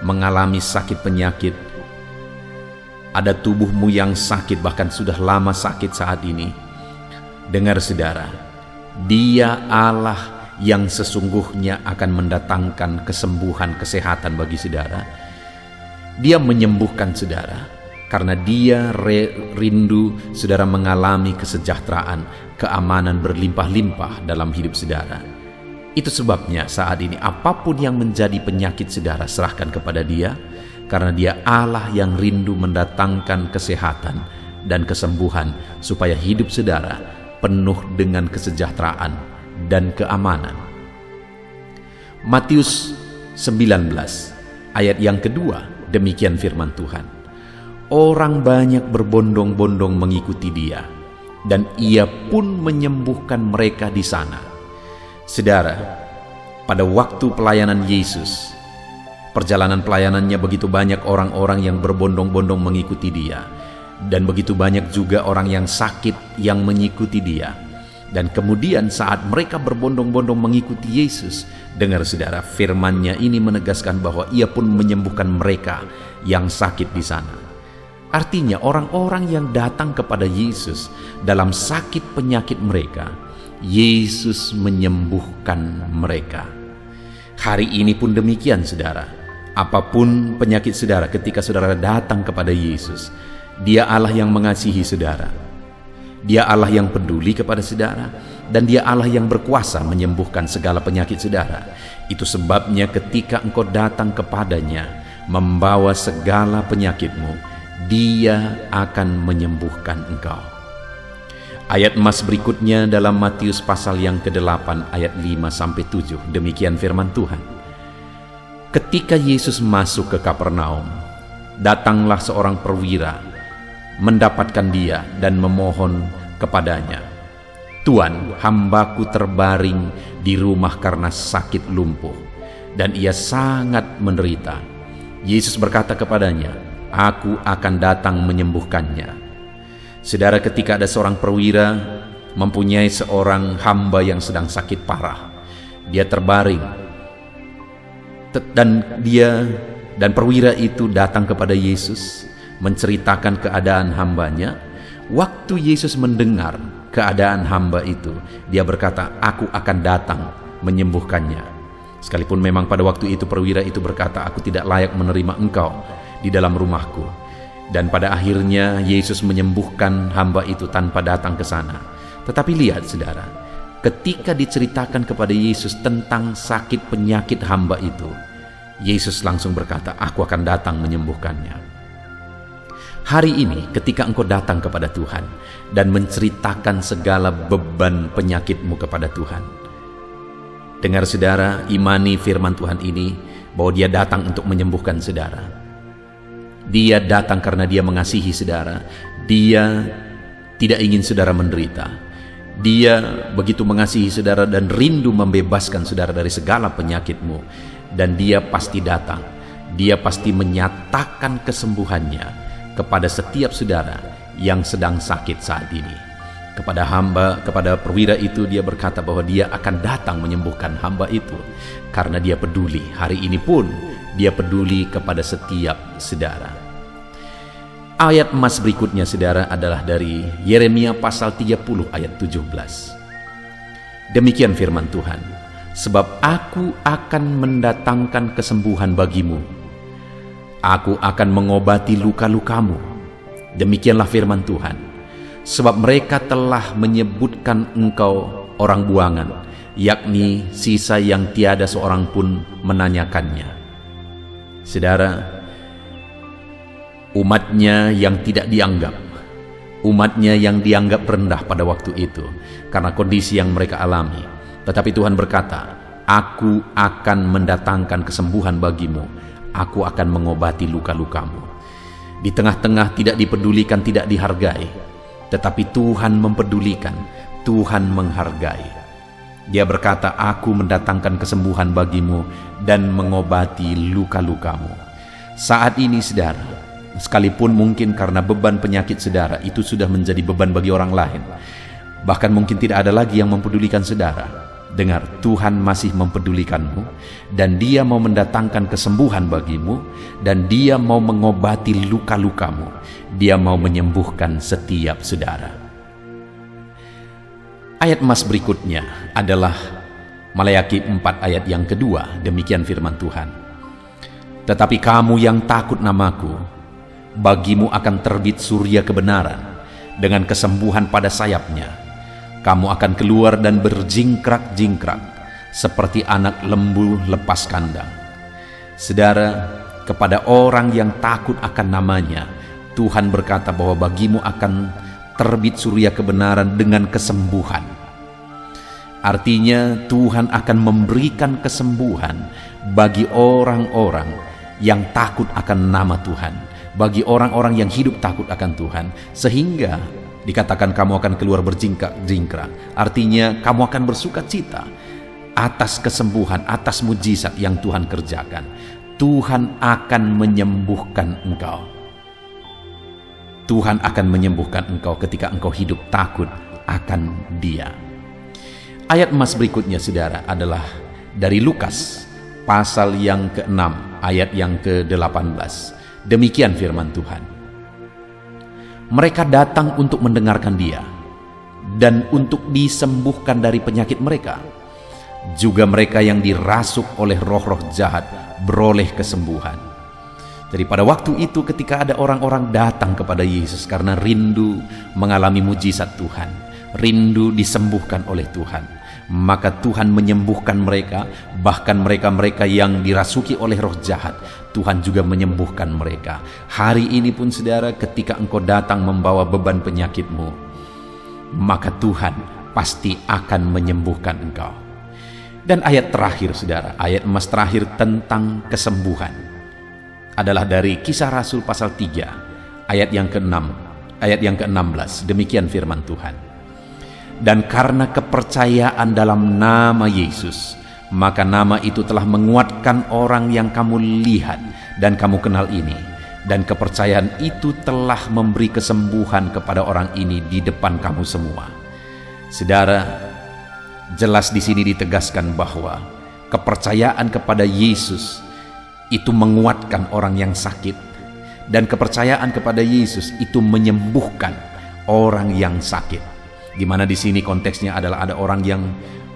mengalami sakit penyakit? Ada tubuhmu yang sakit, bahkan sudah lama sakit saat ini. Dengar saudara, Dia Allah yang sesungguhnya akan mendatangkan kesembuhan, kesehatan bagi saudara. Dia menyembuhkan saudara karena Dia rindu saudara mengalami kesejahteraan, keamanan berlimpah-limpah dalam hidup saudara. Itu sebabnya saat ini apapun yang menjadi penyakit saudara, serahkan kepada Dia, karena Dia Allah yang rindu mendatangkan kesehatan dan kesembuhan supaya hidup saudara penuh dengan kesejahteraan dan keamanan. Matius 19 ayat yang kedua, demikian firman Tuhan. Orang banyak berbondong-bondong mengikuti Dia, dan Ia pun menyembuhkan mereka di sana. Saudara, pada waktu pelayanan Yesus, perjalanan pelayanannya begitu banyak orang-orang yang berbondong-bondong mengikuti Dia, dan begitu banyak juga orang yang sakit yang mengikuti Dia. Dan kemudian saat mereka berbondong-bondong mengikuti Yesus, dengar saudara, firman-Nya ini menegaskan bahwa Ia pun menyembuhkan mereka yang sakit di sana. Artinya orang-orang yang datang kepada Yesus dalam sakit penyakit mereka, Yesus menyembuhkan mereka. Hari ini pun demikian, saudara. Apapun penyakit saudara, ketika saudara datang kepada Yesus, Dia Allah yang mengasihi saudara. Dia Allah yang peduli kepada saudara, dan Dia Allah yang berkuasa menyembuhkan segala penyakit saudara. Itu sebabnya ketika engkau datang kepadanya membawa segala penyakitmu, Dia akan menyembuhkan engkau. Ayat emas berikutnya dalam Matius pasal yang ke-8 ayat 5-7. Demikian firman Tuhan. Ketika Yesus masuk ke Kapernaum, datanglah seorang perwira mendapatkan Dia dan memohon kepadanya, "Tuan, hambaku terbaring di rumah karena sakit lumpuh, dan ia sangat menderita." Yesus berkata kepadanya, "Aku akan datang menyembuhkannya." Saudara, ketika ada seorang perwira mempunyai seorang hamba yang sedang sakit parah, dia terbaring, dan perwira itu datang kepada Yesus menceritakan keadaan hambanya. Waktu Yesus mendengar keadaan hamba itu, Dia berkata, "Aku akan datang menyembuhkannya." Sekalipun memang pada waktu itu perwira itu berkata, "Aku tidak layak menerima engkau di dalam rumahku." Dan pada akhirnya Yesus menyembuhkan hamba itu tanpa datang ke sana. Tetapi lihat saudara, ketika diceritakan kepada Yesus tentang sakit penyakit hamba itu, Yesus langsung berkata, "Aku akan datang menyembuhkannya." Hari ini ketika engkau datang kepada Tuhan dan menceritakan segala beban penyakitmu kepada Tuhan, dengar saudara, imani firman Tuhan ini bahwa Dia datang untuk menyembuhkan saudara. Dia datang karena Dia mengasihi saudara. Dia tidak ingin saudara menderita. Dia begitu mengasihi saudara dan rindu membebaskan saudara dari segala penyakitmu. Dan Dia pasti datang. Dia pasti menyatakan kesembuhannya kepada setiap saudara yang sedang sakit saat ini. Kepada perwira itu Dia berkata bahwa Dia akan datang menyembuhkan hamba itu karena Dia peduli. Hari ini pun Dia peduli kepada setiap saudara. Ayat emas berikutnya saudara adalah dari Yeremia pasal 30 ayat 17. Demikian firman Tuhan, "Sebab aku akan mendatangkan kesembuhan bagimu. Aku akan mengobati luka-lukamu." Demikianlah firman Tuhan. "Sebab mereka telah menyebutkan engkau orang buangan, yakni sisa yang tiada seorang pun menanyakannya." Saudara, umatnya yang tidak dianggap, umatnya yang dianggap rendah pada waktu itu karena kondisi yang mereka alami. Tetapi Tuhan berkata, "Aku akan mendatangkan kesembuhan bagimu. Aku akan mengobati luka-lukamu." Di tengah-tengah tidak dipedulikan, tidak dihargai, tetapi Tuhan mempedulikan, Tuhan menghargai. Dia berkata, "Aku mendatangkan kesembuhan bagimu dan mengobati luka-lukamu." Saat ini saudara, sekalipun mungkin karena beban penyakit saudara itu sudah menjadi beban bagi orang lain, bahkan mungkin tidak ada lagi yang mempedulikan saudara, dengar, Tuhan masih mempedulikanmu dan Dia mau mendatangkan kesembuhan bagimu dan Dia mau mengobati luka-lukamu. Dia mau menyembuhkan setiap saudara. Ayat emas berikutnya adalah Maleakhi 4 ayat yang kedua. Demikian firman Tuhan, "Tetapi kamu yang takut namaku, bagimu akan terbit surya kebenaran dengan kesembuhan pada sayapnya. Kamu akan keluar dan berjingkrak-jingkrak seperti anak lembu lepas kandang." Saudara, kepada orang yang takut akan namanya, Tuhan berkata bahwa bagimu akan terbit surya kebenaran dengan kesembuhan. Artinya Tuhan akan memberikan kesembuhan bagi orang-orang yang takut akan nama Tuhan, bagi orang-orang yang hidup takut akan Tuhan, sehingga dikatakan kamu akan keluar berjingkrak-jingkrak. Artinya kamu akan bersuka cita atas kesembuhan, atas mujizat yang Tuhan kerjakan. Tuhan akan menyembuhkan engkau. Tuhan akan menyembuhkan engkau ketika engkau hidup takut akan Dia. Ayat emas berikutnya saudara adalah dari Lukas pasal yang ke-6 ayat yang ke-18. Demikian firman Tuhan, "Mereka datang untuk mendengarkan Dia, dan untuk disembuhkan dari penyakit mereka. Juga mereka yang dirasuk oleh roh-roh jahat beroleh kesembuhan. Jadi pada waktu itu ketika ada orang-orang datang kepada Yesus karena rindu mengalami mujizat Tuhan, rindu disembuhkan oleh Tuhan, maka Tuhan menyembuhkan mereka. Bahkan mereka-mereka yang dirasuki oleh roh jahat, Tuhan juga menyembuhkan mereka. Hari ini pun saudara, ketika engkau datang membawa beban penyakitmu, maka Tuhan pasti akan menyembuhkan engkau. Dan ayat terakhir saudara, ayat emas terakhir tentang kesembuhan adalah dari Kisah Rasul pasal 3 ayat yang ke-6, ayat yang ke-16. Demikian firman Tuhan. Dan karena kepercayaan dalam nama Yesus, maka nama itu telah menguatkan orang yang kamu lihat dan kamu kenal ini. Dan kepercayaan itu telah memberi kesembuhan kepada orang ini di depan kamu semua. Saudara, jelas di sini ditegaskan bahwa kepercayaan kepada Yesus itu menguatkan orang yang sakit, dan kepercayaan kepada Yesus itu menyembuhkan orang yang sakit. Di mana di sini konteksnya adalah ada orang yang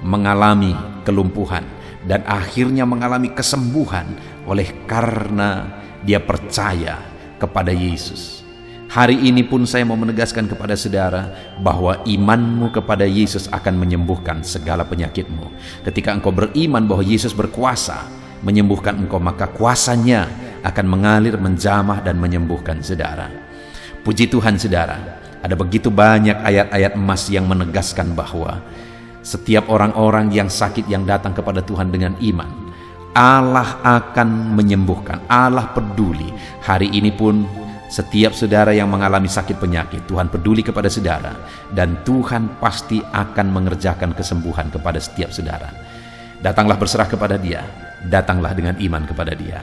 mengalami kelumpuhan dan akhirnya mengalami kesembuhan oleh karena dia percaya kepada Yesus. Hari ini pun saya mau menegaskan kepada saudara bahwa imanmu kepada Yesus akan menyembuhkan segala penyakitmu. Ketika engkau beriman bahwa Yesus berkuasa menyembuhkan engkau, maka kuasanya akan mengalir, menjamah dan menyembuhkan saudara. Puji Tuhan saudara, ada begitu banyak ayat-ayat emas yang menegaskan bahwa setiap orang-orang yang sakit yang datang kepada Tuhan dengan iman, Allah akan menyembuhkan. Allah peduli. Hari ini pun setiap saudara yang mengalami sakit penyakit, Tuhan peduli kepada saudara, dan Tuhan pasti akan mengerjakan kesembuhan kepada setiap saudara. Datanglah berserah kepada Dia, datanglah dengan iman kepada Dia.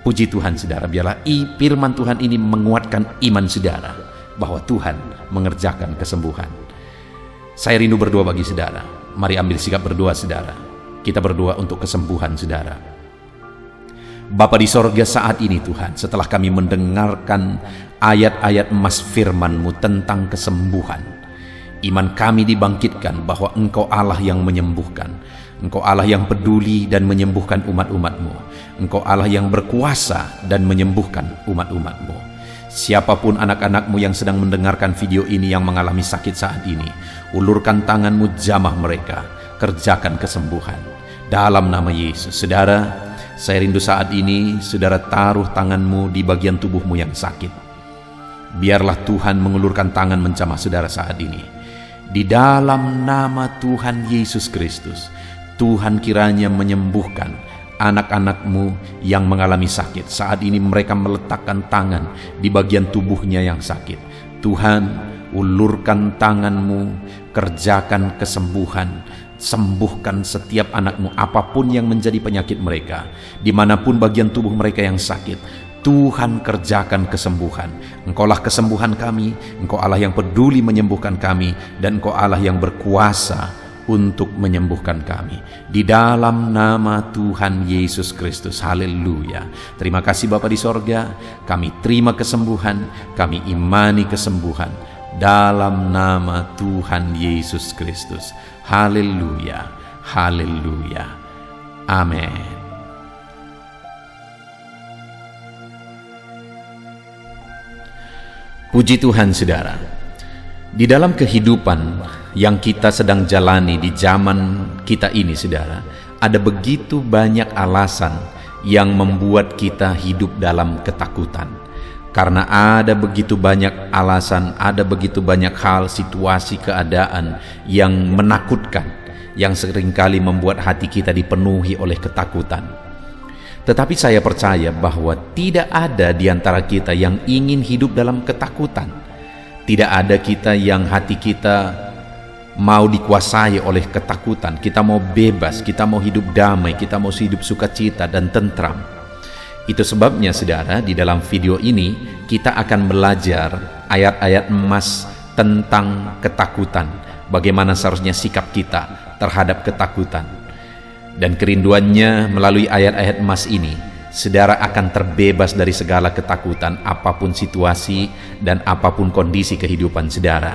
Puji Tuhan saudara, biarlah firman Tuhan ini menguatkan iman saudara bahwa Tuhan mengerjakan kesembuhan. Saya rindu berdoa bagi saudara. Mari ambil sikap berdoa saudara. Kita berdoa untuk kesembuhan saudara. Bapa di sorga, saat ini Tuhan, setelah kami mendengarkan ayat-ayat emas firman-Mu tentang kesembuhan, iman kami dibangkitkan bahwa Engkau Allah yang menyembuhkan. Engkau Allah yang peduli dan menyembuhkan umat-umat-Mu. Engkau Allah yang berkuasa dan menyembuhkan umat-umat-Mu. Siapapun anak-anak-Mu yang sedang mendengarkan video ini yang mengalami sakit saat ini, ulurkan tangan-Mu, jamah mereka, kerjakan kesembuhan dalam nama Yesus. Saudara, saya rindu saat ini saudara taruh tangan-Mu di bagian tubuh-Mu yang sakit. Biarlah Tuhan mengulurkan tangan menjamah saudara saat ini. Di dalam nama Tuhan Yesus Kristus, Tuhan kiranya menyembuhkan anak-anak-Mu yang mengalami sakit. Saat ini mereka meletakkan tangan di bagian tubuhnya yang sakit. Tuhan, ulurkan tangan-Mu, kerjakan kesembuhan. Sembuhkan setiap anak-Mu apapun yang menjadi penyakit mereka, dimanapun bagian tubuh mereka yang sakit. Tuhan, kerjakan kesembuhan. Engkaulah kesembuhan kami, Engkau Allah yang peduli menyembuhkan kami, dan Engkau Allah yang berkuasa untuk menyembuhkan kami. Di dalam nama Tuhan Yesus Kristus. Haleluya. Terima kasih Bapa di sorga, kami terima kesembuhan, kami imani kesembuhan dalam nama Tuhan Yesus Kristus. Haleluya, haleluya, amin. Puji Tuhan saudara, di dalam kehidupan yang kita sedang jalani di zaman kita ini saudara, ada begitu banyak alasan yang membuat kita hidup dalam ketakutan. Karena ada begitu banyak alasan, ada begitu banyak hal, situasi, keadaan yang menakutkan, yang seringkali membuat hati kita dipenuhi oleh ketakutan. Tetapi saya percaya bahwa tidak ada di antara kita yang ingin hidup dalam ketakutan. Tidak ada kita yang hati kita mau dikuasai oleh ketakutan. Kita mau bebas, kita mau hidup damai, kita mau hidup sukacita dan tentram. Itu sebabnya saudara, di dalam video ini kita akan belajar ayat-ayat emas tentang ketakutan. Bagaimana seharusnya sikap kita terhadap ketakutan. Dan kerinduannya melalui ayat-ayat emas ini, saudara akan terbebas dari segala ketakutan apapun situasi dan apapun kondisi kehidupan saudara.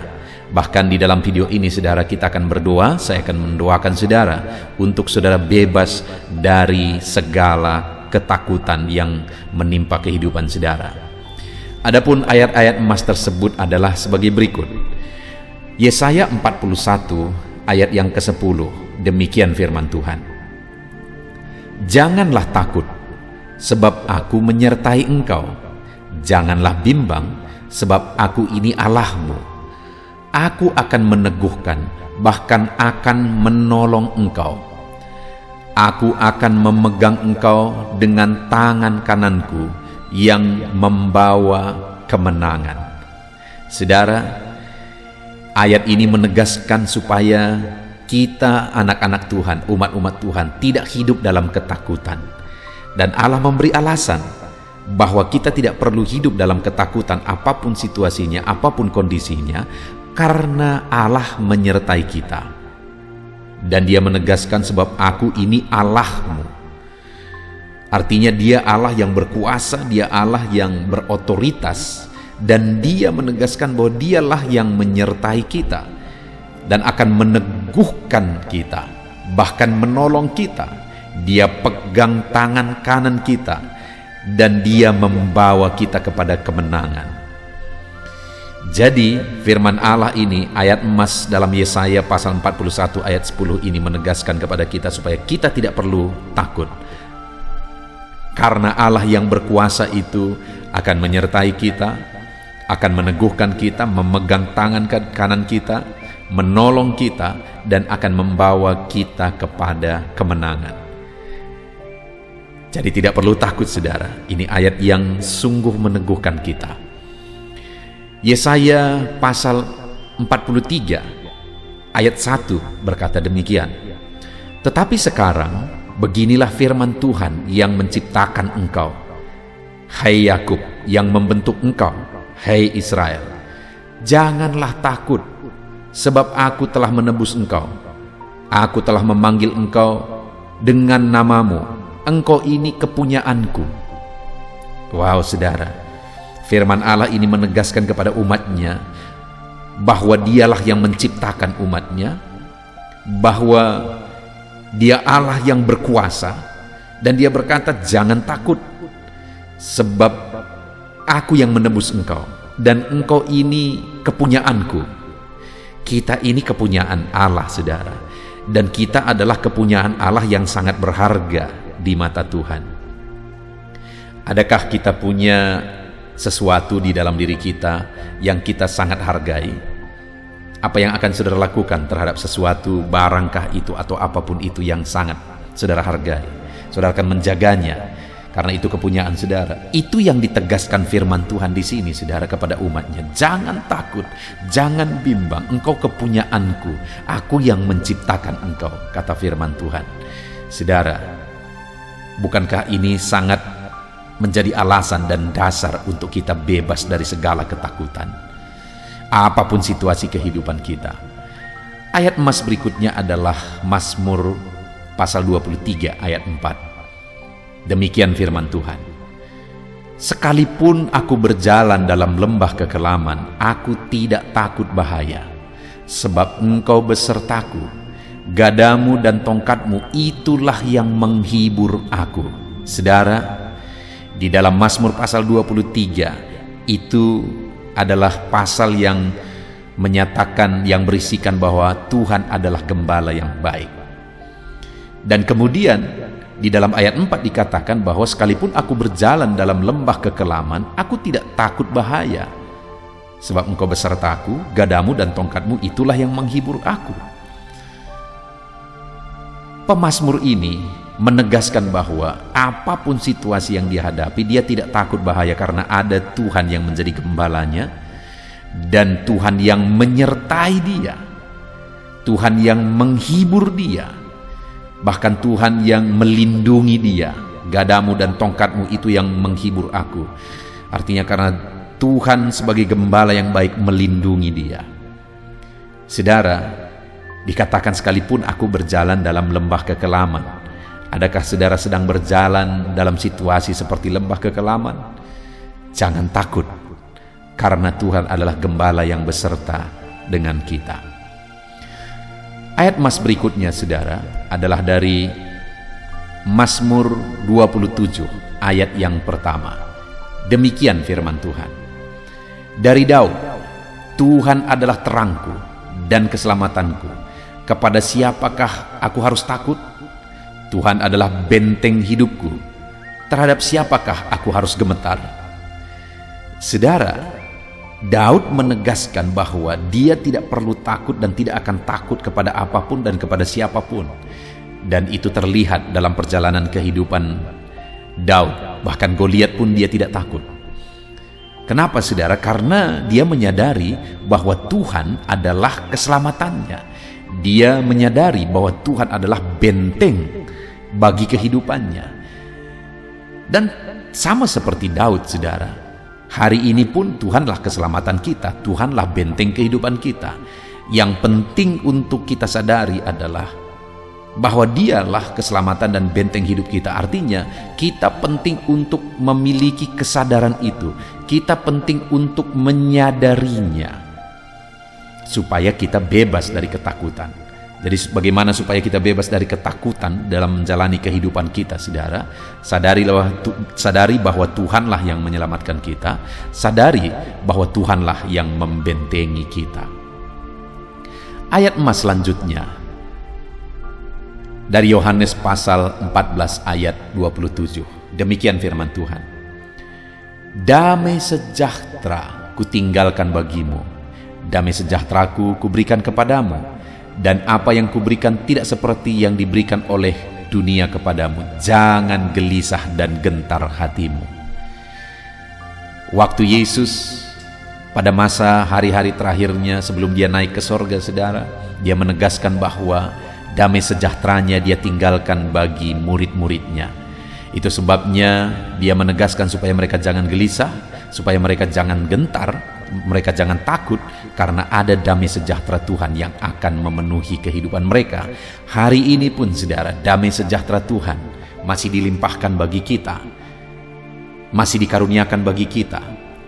Bahkan di dalam video ini saudara, kita akan berdoa. Saya akan mendoakan saudara untuk saudara bebas dari segala ketakutan yang menimpa kehidupan saudara. Adapun ayat-ayat emas tersebut adalah sebagai berikut. Yesaya 41 ayat yang ke-10, demikian firman Tuhan. Janganlah takut, sebab aku menyertai engkau. Janganlah bimbang, sebab aku ini Allahmu. Aku akan meneguhkan, bahkan akan menolong engkau. Aku akan memegang engkau dengan tangan kananku yang membawa kemenangan. Saudara, ayat ini menegaskan supaya kita anak-anak Tuhan, umat-umat Tuhan tidak hidup dalam ketakutan. Dan Allah memberi alasan bahwa kita tidak perlu hidup dalam ketakutan apapun situasinya, apapun kondisinya, karena Allah menyertai kita. Dan dia menegaskan, sebab aku ini Allahmu. Artinya dia Allah yang berkuasa, dia Allah yang berotoritas, dan dia menegaskan bahwa dialah yang menyertai kita dan akan meneguhkan kita, bahkan menolong kita. Dia pegang tangan kanan kita dan dia membawa kita kepada kemenangan. Jadi firman Allah ini, ayat emas dalam Yesaya pasal 41 ayat 10 ini menegaskan kepada kita supaya kita tidak perlu takut. Karena Allah yang berkuasa itu akan menyertai kita, akan meneguhkan kita, memegang tangan kanan kita, menolong kita, dan akan membawa kita kepada kemenangan. Jadi tidak perlu takut saudara, ini ayat yang sungguh meneguhkan kita. Yesaya pasal 43 ayat 1 berkata demikian. Tetapi sekarang beginilah firman Tuhan yang menciptakan engkau, hai Yakub, yang membentuk engkau, hai Israel. Janganlah takut, sebab aku telah menebus engkau. Aku telah memanggil engkau dengan namamu. Engkau ini kepunyaanku. Wow saudara, firman Allah ini menegaskan kepada umatnya bahwa dialah yang menciptakan umatnya, bahwa dia Allah yang berkuasa, dan dia berkata jangan takut, sebab aku yang menebus engkau dan engkau ini kepunyaanku. Kita ini kepunyaan Allah saudara, dan kita adalah kepunyaan Allah yang sangat berharga di mata Tuhan. Adakah kita punya sesuatu di dalam diri kita yang kita sangat hargai? Apa yang akan saudara lakukan terhadap sesuatu, barangkah itu atau apapun itu yang sangat saudara hargai? Saudara akan menjaganya karena itu kepunyaan saudara. Itu yang ditegaskan firman Tuhan di sini saudara kepada umatnya. Jangan takut, jangan bimbang, engkau kepunyaanku, aku yang menciptakan engkau, kata firman Tuhan. Saudara, bukankah ini sangat menjadi alasan dan dasar untuk kita bebas dari segala ketakutan apapun situasi kehidupan kita? Ayat emas berikutnya adalah Mazmur pasal 23 ayat 4. Demikian firman Tuhan. Sekalipun aku berjalan dalam lembah kekelaman, aku tidak takut bahaya, sebab engkau besertaku. Gadamu dan tongkatmu itulah yang menghibur aku. Saudara, di dalam Mazmur pasal 23 itu adalah pasal yang menyatakan, yang berisikan bahwa Tuhan adalah gembala yang baik. Dan kemudian di dalam ayat 4 dikatakan bahwa sekalipun aku berjalan dalam lembah kekelaman, aku tidak takut bahaya, sebab engkau besertaku, gadamu dan tongkatmu itulah yang menghibur aku. Pemazmur ini menegaskan bahwa apapun situasi yang dihadapi, dia tidak takut bahaya karena ada Tuhan yang menjadi gembalanya, dan Tuhan yang menyertai dia, Tuhan yang menghibur dia, bahkan Tuhan yang melindungi dia. Gadamu dan tongkatmu itu yang menghibur aku. Artinya karena Tuhan sebagai gembala yang baik melindungi dia. Saudara, dikatakan sekalipun aku berjalan dalam lembah kekelaman. Adakah saudara sedang berjalan dalam situasi seperti lembah kekelaman? Jangan takut, karena Tuhan adalah gembala yang beserta dengan kita. Ayat emas berikutnya, saudara, adalah dari Mazmur 27 ayat yang pertama. Demikian firman Tuhan. Dari Daud, Tuhan adalah terangku dan keselamatanku. Kepada siapakah aku harus takut? Tuhan adalah benteng hidupku. Terhadap siapakah aku harus gemetar? Saudara, Daud menegaskan bahwa dia tidak perlu takut dan tidak akan takut kepada apapun dan kepada siapapun. Dan itu terlihat dalam perjalanan kehidupan Daud. Bahkan Goliat pun dia tidak takut. Kenapa, saudara? Karena dia menyadari bahwa Tuhan adalah keselamatannya. Dia menyadari bahwa Tuhan adalah benteng bagi kehidupannya. Dan sama seperti Daud, saudara, hari ini pun Tuhanlah keselamatan kita, Tuhanlah benteng kehidupan kita. Yang penting untuk kita sadari adalah bahwa Dialah keselamatan dan benteng hidup kita. Artinya kita penting untuk memiliki kesadaran itu. Kita penting untuk menyadarinya supaya kita bebas dari ketakutan. Jadi bagaimana supaya kita bebas dari ketakutan dalam menjalani kehidupan kita, saudara? Sadari bahwa Tuhanlah yang menyelamatkan kita. Sadari bahwa Tuhanlah yang membentengi kita. Ayat emas selanjutnya dari Yohanes pasal 14 ayat 27. Demikian firman Tuhan. Damai sejahtera kutinggalkan bagimu, damai sejahteraku kuberikan kepadamu, dan apa yang kuberikan tidak seperti yang diberikan oleh dunia kepadamu. Jangan gelisah dan gentar hatimu. Waktu Yesus pada masa hari-hari terakhirnya sebelum dia naik ke sorga, saudara, dia menegaskan bahwa damai sejahteranya dia tinggalkan bagi murid-muridnya. Itu sebabnya dia menegaskan supaya mereka jangan gelisah, supaya mereka jangan gentar, mereka jangan takut, karena ada damai sejahtera Tuhan yang akan memenuhi kehidupan mereka. Hari ini pun, saudara, damai sejahtera Tuhan masih dilimpahkan bagi kita, masih dikaruniakan bagi kita.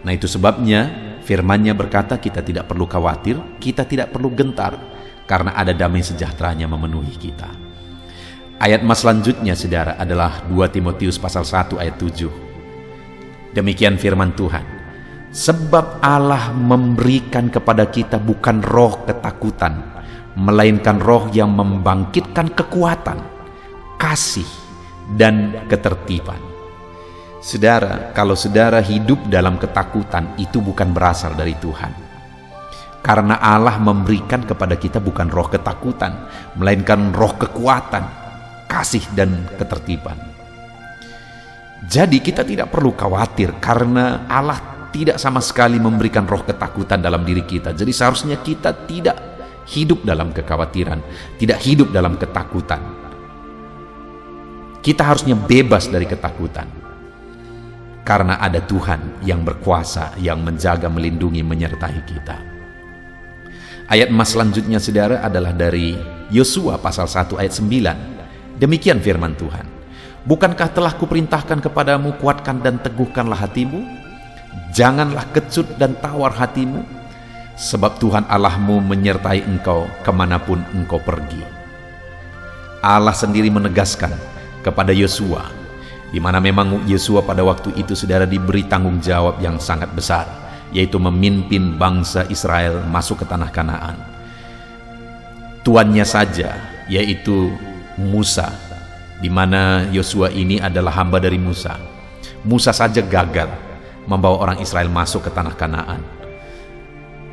Nah, itu sebabnya firman-Nya berkata kita tidak perlu khawatir, kita tidak perlu gentar, karena ada damai sejahteranya memenuhi kita. Ayat emas selanjutnya, saudara, adalah 2 Timotius pasal 1 ayat 7. Demikian firman Tuhan. Sebab Allah memberikan kepada kita bukan roh ketakutan, melainkan roh yang membangkitkan kekuatan, kasih, dan ketertiban. Saudara, kalau saudara hidup dalam ketakutan, itu bukan berasal dari Tuhan. Karena Allah memberikan kepada kita bukan roh ketakutan, melainkan roh kekuatan, kasih, dan ketertiban. Jadi kita tidak perlu khawatir karena Allah tidak sama sekali memberikan roh ketakutan dalam diri kita. Jadi seharusnya kita tidak hidup dalam kekhawatiran, tidak hidup dalam ketakutan. Kita harusnya bebas dari ketakutan. Karena ada Tuhan yang berkuasa, yang menjaga, melindungi, menyertai kita. Ayat emas selanjutnya, saudara, adalah dari Yosua pasal 1 ayat 9. Demikian firman Tuhan. Bukankah telah kuperintahkan kepadamu, kuatkan dan teguhkanlah hatimu? Janganlah kecut dan tawar hatimu, sebab Tuhan Allahmu menyertai engkau kemanapun engkau pergi. Allah sendiri menegaskan kepada Yosua, di mana memang Yosua pada waktu itu, saudara, diberi tanggung jawab yang sangat besar, yaitu memimpin bangsa Israel masuk ke tanah Kanaan. Tuannya saja, yaitu Musa, di mana Yosua ini adalah hamba dari Musa. Musa saja gagal membawa orang Israel masuk ke tanah Kanaan.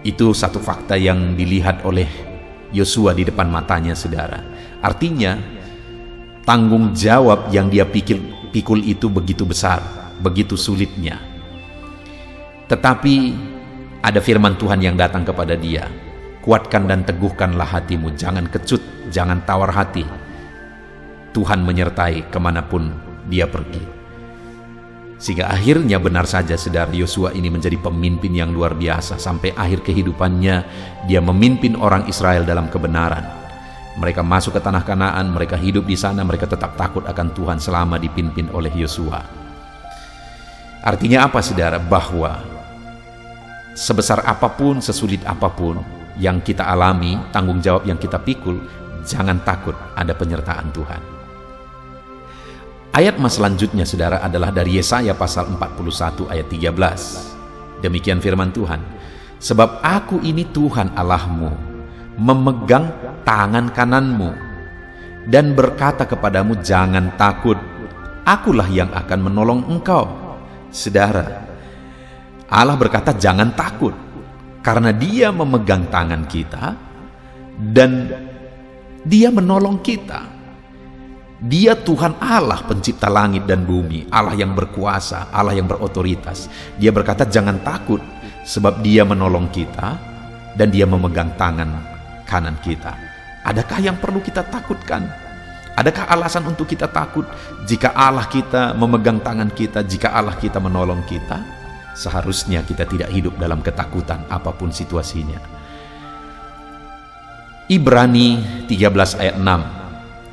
Itu satu fakta yang dilihat oleh Yosua di depan matanya, saudara. Artinya tanggung jawab yang dia pikul itu begitu besar, begitu sulitnya. Tetapi ada firman Tuhan yang datang kepada dia. Kuatkan dan teguhkanlah hatimu, jangan kecut, jangan tawar hati. Tuhan menyertai kemanapun dia pergi. Sehingga akhirnya benar saja, saudara, Yosua ini menjadi pemimpin yang luar biasa. Sampai akhir kehidupannya dia memimpin orang Israel dalam kebenaran. Mereka masuk ke tanah Kanaan, mereka hidup di sana, mereka tetap takut akan Tuhan selama dipimpin oleh Yosua. Artinya apa, saudara? Bahwa sebesar apapun, sesulit apapun, yang kita alami, tanggung jawab yang kita pikul, jangan takut, ada penyertaan Tuhan. Ayat mas selanjutnya saudara adalah dari Yesaya pasal 41 ayat 13. Demikian firman Tuhan, sebab aku ini Tuhan Allahmu, memegang tangan kananmu, dan berkata kepadamu, jangan takut, akulah yang akan menolong engkau. Saudara, Allah berkata jangan takut, karena Dia memegang tangan kita, dan Dia menolong kita. Dia Tuhan Allah pencipta langit dan bumi, Allah yang berkuasa, Allah yang berotoritas. Dia berkata jangan takut, sebab Dia menolong kita dan Dia memegang tangan kanan kita. Adakah yang perlu kita takutkan? Adakah alasan untuk kita takut jika Allah kita memegang tangan kita, jika Allah kita menolong kita? Seharusnya kita tidak hidup dalam ketakutan apapun situasinya. Ibrani 13 ayat 6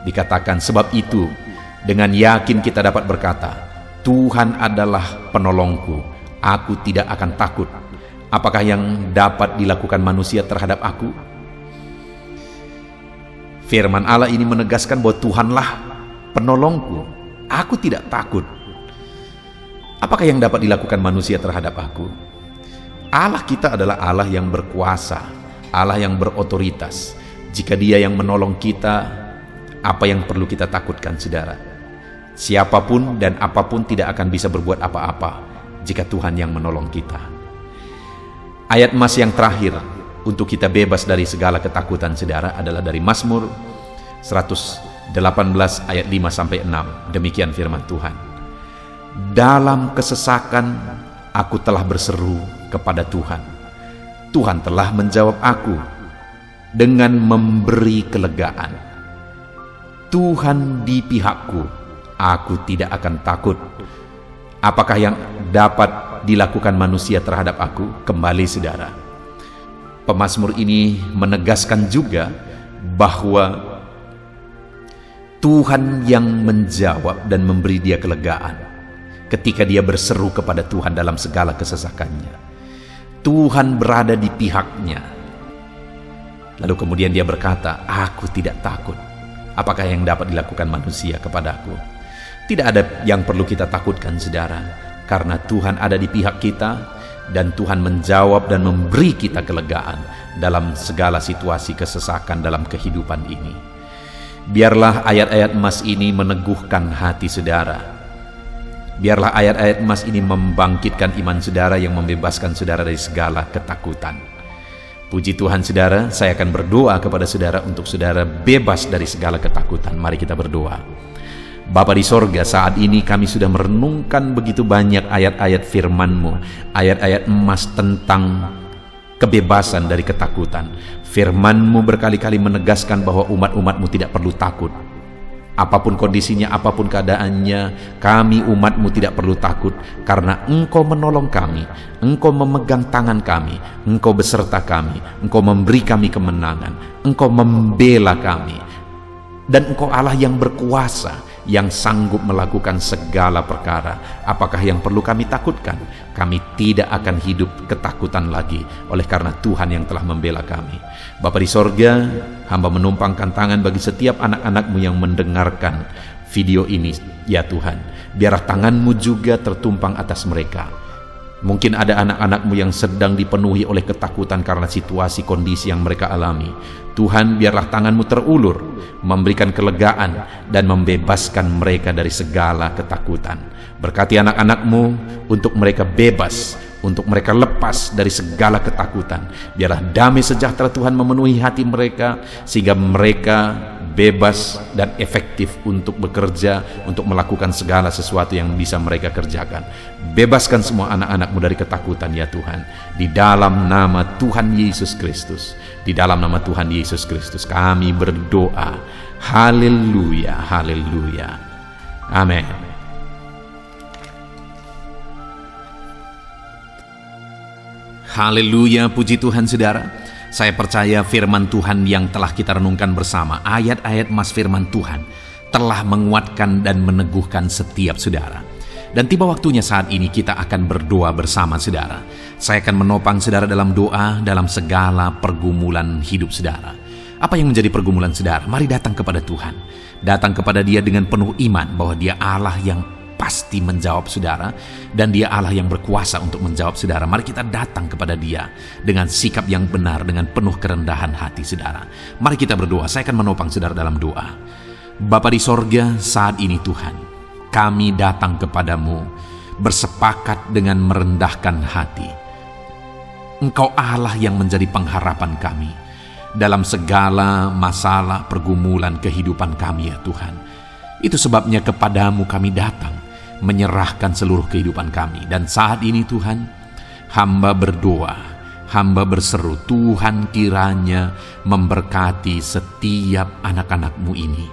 dikatakan, sebab itu dengan yakin kita dapat berkata, Tuhan adalah penolongku, aku tidak akan takut. Apakah yang dapat dilakukan manusia terhadap aku? Firman Allah ini menegaskan bahwa Tuhanlah penolongku, aku tidak takut. Apakah yang dapat dilakukan manusia terhadap aku? Allah kita adalah Allah yang berkuasa, Allah yang berotoritas. Jika Dia yang menolong kita, apa yang perlu kita takutkan, saudara? Siapapun dan apapun tidak akan bisa berbuat apa-apa jika Tuhan yang menolong kita. Ayat mas yang terakhir untuk kita bebas dari segala ketakutan, saudara, adalah dari Mazmur 118 ayat 5-6. Demikian firman Tuhan, dalam kesesakan aku telah berseru kepada Tuhan, Tuhan telah menjawab aku dengan memberi kelegaan. Tuhan di pihakku, aku tidak akan takut. Apakah yang dapat dilakukan manusia terhadap aku? Kembali saudara, pemazmur ini menegaskan juga bahwa Tuhan yang menjawab dan memberi dia kelegaan ketika dia berseru kepada Tuhan dalam segala kesesakannya. Tuhan berada di pihaknya. Lalu kemudian dia berkata, aku tidak takut. Apakah yang dapat dilakukan manusia kepadaku? Tidak ada yang perlu kita takutkan, saudara, karena Tuhan ada di pihak kita, dan Tuhan menjawab dan memberi kita kelegaan dalam segala situasi kesesakan dalam kehidupan ini. Biarlah ayat-ayat emas ini meneguhkan hati saudara. Biarlah ayat-ayat emas ini membangkitkan iman saudara yang membebaskan saudara dari segala ketakutan. Puji Tuhan saudara, saya akan berdoa kepada saudara untuk saudara bebas dari segala ketakutan. Mari kita berdoa. Bapa di sorga, saat ini kami sudah merenungkan begitu banyak ayat-ayat firman-Mu, ayat-ayat emas tentang kebebasan dari ketakutan. Firman-Mu berkali-kali menegaskan bahwa umat-umat-Mu tidak perlu takut. Apapun kondisinya, apapun keadaannya, kami umat-Mu tidak perlu takut, karena Engkau menolong kami, Engkau memegang tangan kami, Engkau beserta kami, Engkau memberi kami kemenangan, Engkau membela kami, dan Engkau Allah yang berkuasa, yang sanggup melakukan segala perkara. Apakah yang perlu kami takutkan? Kami tidak akan hidup ketakutan lagi, oleh karena Tuhan yang telah membela kami. Bapa di sorga, hamba menumpangkan tangan bagi setiap anak-anak-Mu yang mendengarkan video ini, ya Tuhan. Biarlah tangan-Mu juga tertumpang atas mereka. Mungkin ada anak-anak-Mu yang sedang dipenuhi oleh ketakutan karena situasi kondisi yang mereka alami. Tuhan, biarlah tangan-Mu terulur, memberikan kelegaan dan membebaskan mereka dari segala ketakutan. Berkati anak-anak-Mu untuk mereka bebas, untuk mereka lepas dari segala ketakutan. Biarlah damai sejahtera Tuhan memenuhi hati mereka, sehingga mereka bebas dan efektif untuk bekerja, untuk melakukan segala sesuatu yang bisa mereka kerjakan. Bebaskan semua anak-anak-Mu dari ketakutan, ya Tuhan. Di dalam nama Tuhan Yesus Kristus, di dalam nama Tuhan Yesus Kristus kami berdoa. Haleluya, haleluya. Amin. Haleluya, puji Tuhan saudara. Saya percaya firman Tuhan yang telah kita renungkan bersama, ayat-ayat emas firman Tuhan, telah menguatkan dan meneguhkan setiap saudara. Dan tiba waktunya saat ini kita akan berdoa bersama saudara. Saya akan menopang saudara dalam doa dalam segala pergumulan hidup saudara. Apa yang menjadi pergumulan saudara? Mari datang kepada Tuhan. Datang kepada Dia dengan penuh iman bahwa Dia Allah yang pasti menjawab saudara, dan Dia Allah yang berkuasa untuk menjawab saudara. Mari kita datang kepada Dia dengan sikap yang benar, dengan penuh kerendahan hati saudara. Mari kita berdoa. Saya akan menopang saudara dalam doa. Bapa di sorga, saat ini Tuhan, kami datang kepadamu bersepakat dengan merendahkan hati. Engkau Allah yang menjadi pengharapan kami dalam segala masalah pergumulan kehidupan kami ya Tuhan. Itu sebabnya kepadamu kami datang, menyerahkan seluruh kehidupan kami. Dan saat ini Tuhan, hamba berdoa, hamba berseru, Tuhan kiranya memberkati setiap anak-anak-Mu ini.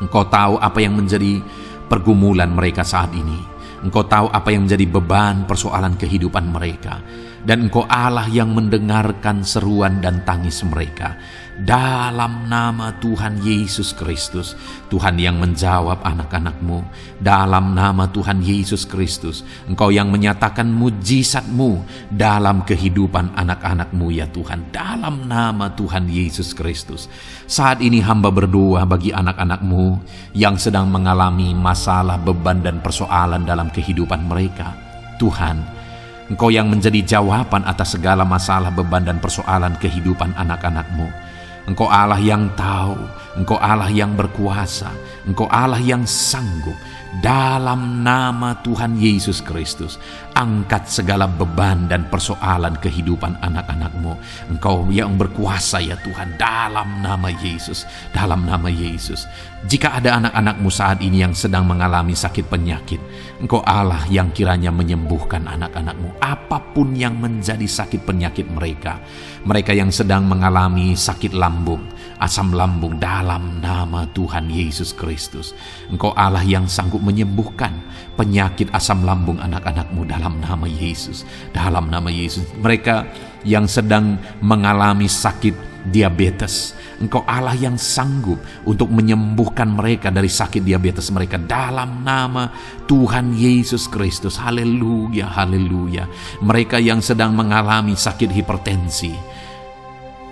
Engkau tahu apa yang menjadi pergumulan mereka saat ini. Engkau tahu apa yang menjadi beban persoalan kehidupan mereka. Dan Engkau Allah yang mendengarkan seruan dan tangis mereka. Dalam nama Tuhan Yesus Kristus, Tuhan yang menjawab anak-anak-Mu. Dalam nama Tuhan Yesus Kristus, Engkau yang menyatakan mujizat-Mu dalam kehidupan anak-anak-Mu ya Tuhan. Dalam nama Tuhan Yesus Kristus, saat ini hamba berdoa bagi anak-anak-Mu yang sedang mengalami masalah, beban dan persoalan dalam kehidupan mereka. Tuhan, Engkau yang menjadi jawaban atas segala masalah, beban dan persoalan kehidupan anak-anak-Mu. Engkau Allah yang tahu, Engkau Allah yang berkuasa, Engkau Allah yang sanggup. Dalam nama Tuhan Yesus Kristus, angkat segala beban dan persoalan kehidupan anak-anak-Mu. Engkau yang berkuasa ya Tuhan, dalam nama Yesus, dalam nama Yesus. Jika ada anak-anak-Mu saat ini yang sedang mengalami sakit penyakit, Engkau Allah yang kiranya menyembuhkan anak-anak-Mu. Apapun yang menjadi sakit penyakit mereka, mereka yang sedang mengalami sakit lambung, asam lambung, dalam nama Tuhan Yesus Kristus, Engkau Allah yang sanggup menyembuhkan penyakit asam lambung anak-anak-Mu dalam nama Yesus, dalam nama Yesus. Mereka yang sedang mengalami sakit diabetes, Engkau Allah yang sanggup untuk menyembuhkan mereka dari sakit diabetes mereka dalam nama Tuhan Yesus Kristus. Haleluya, haleluya. Mereka yang sedang mengalami sakit hipertensi,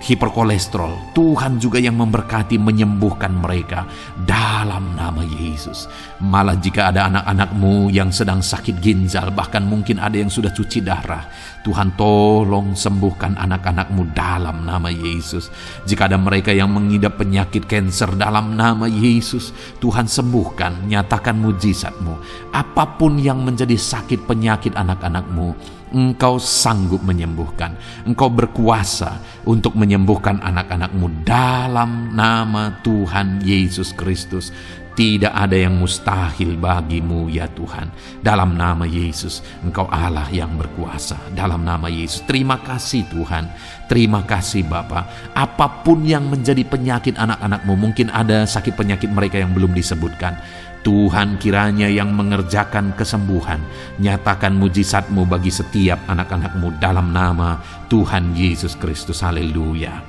hiperkolesterol, Tuhan juga yang memberkati, menyembuhkan mereka dalam nama Yesus. Malah jika ada anak-anak-Mu yang sedang sakit ginjal, bahkan mungkin ada yang sudah cuci darah, Tuhan tolong sembuhkan anak-anak-Mu dalam nama Yesus. Jika ada mereka yang mengidap penyakit kanker, dalam nama Yesus, Tuhan sembuhkan, nyatakan mujizat-Mu. Apapun yang menjadi sakit penyakit anak-anak-Mu, Engkau sanggup menyembuhkan. Engkau berkuasa untuk menyembuhkan anak-anak-Mu dalam nama Tuhan Yesus Kristus. Tidak ada yang mustahil bagimu ya Tuhan. Dalam nama Yesus, Engkau Allah yang berkuasa. Dalam nama Yesus, terima kasih Tuhan. Terima kasih Bapa. Apapun yang menjadi penyakit anak-anak-Mu, mungkin ada sakit penyakit mereka yang belum disebutkan, Tuhan kiranya yang mengerjakan kesembuhan. Nyatakan mujizat-Mu bagi setiap anak-anak-Mu dalam nama Tuhan Yesus Kristus. Haleluya.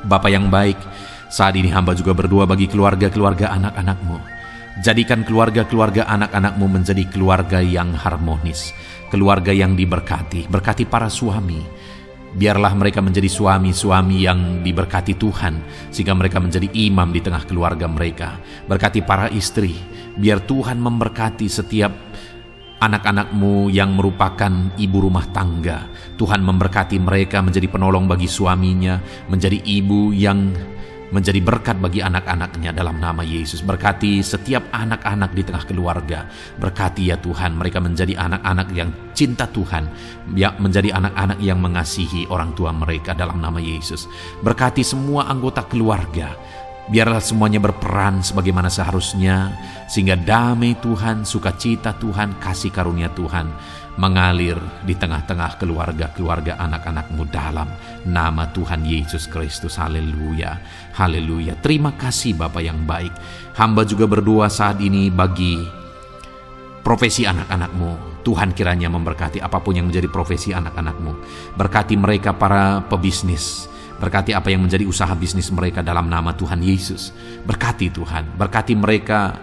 Bapa yang baik, saat ini hamba juga berdoa bagi keluarga-keluarga anak-anak-Mu. Jadikan keluarga-keluarga anak-anak-Mu menjadi keluarga yang harmonis, keluarga yang diberkati. Berkati para suami. Biarlah mereka menjadi suami-suami yang diberkati Tuhan, sehingga mereka menjadi imam di tengah keluarga mereka. Berkati para istri, biar Tuhan memberkati setiap anak-anak-Mu yang merupakan ibu rumah tangga. Tuhan memberkati mereka menjadi penolong bagi suaminya, menjadi ibu yang menjadi berkat bagi anak-anaknya dalam nama Yesus. Berkati setiap anak-anak di tengah keluarga. Berkati ya Tuhan, mereka menjadi anak-anak yang cinta Tuhan, ya, menjadi anak-anak yang mengasihi orang tua mereka dalam nama Yesus. Berkati semua anggota keluarga. Biarlah semuanya berperan sebagaimana seharusnya, sehingga damai Tuhan, sukacita Tuhan, kasih karunia Tuhan mengalir di tengah-tengah keluarga-keluarga anak-anak-Mu dalam nama Tuhan Yesus Kristus. Haleluya, haleluya. Terima kasih Bapa yang baik. Hamba juga berdoa saat ini bagi profesi anak-anak-Mu. Tuhan kiranya memberkati apapun yang menjadi profesi anak-anak-Mu. Berkati mereka para pebisnis. Berkati apa yang menjadi usaha bisnis mereka dalam nama Tuhan Yesus. Berkati Tuhan, berkati mereka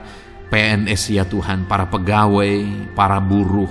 PNS ya Tuhan, para pegawai, para buruh,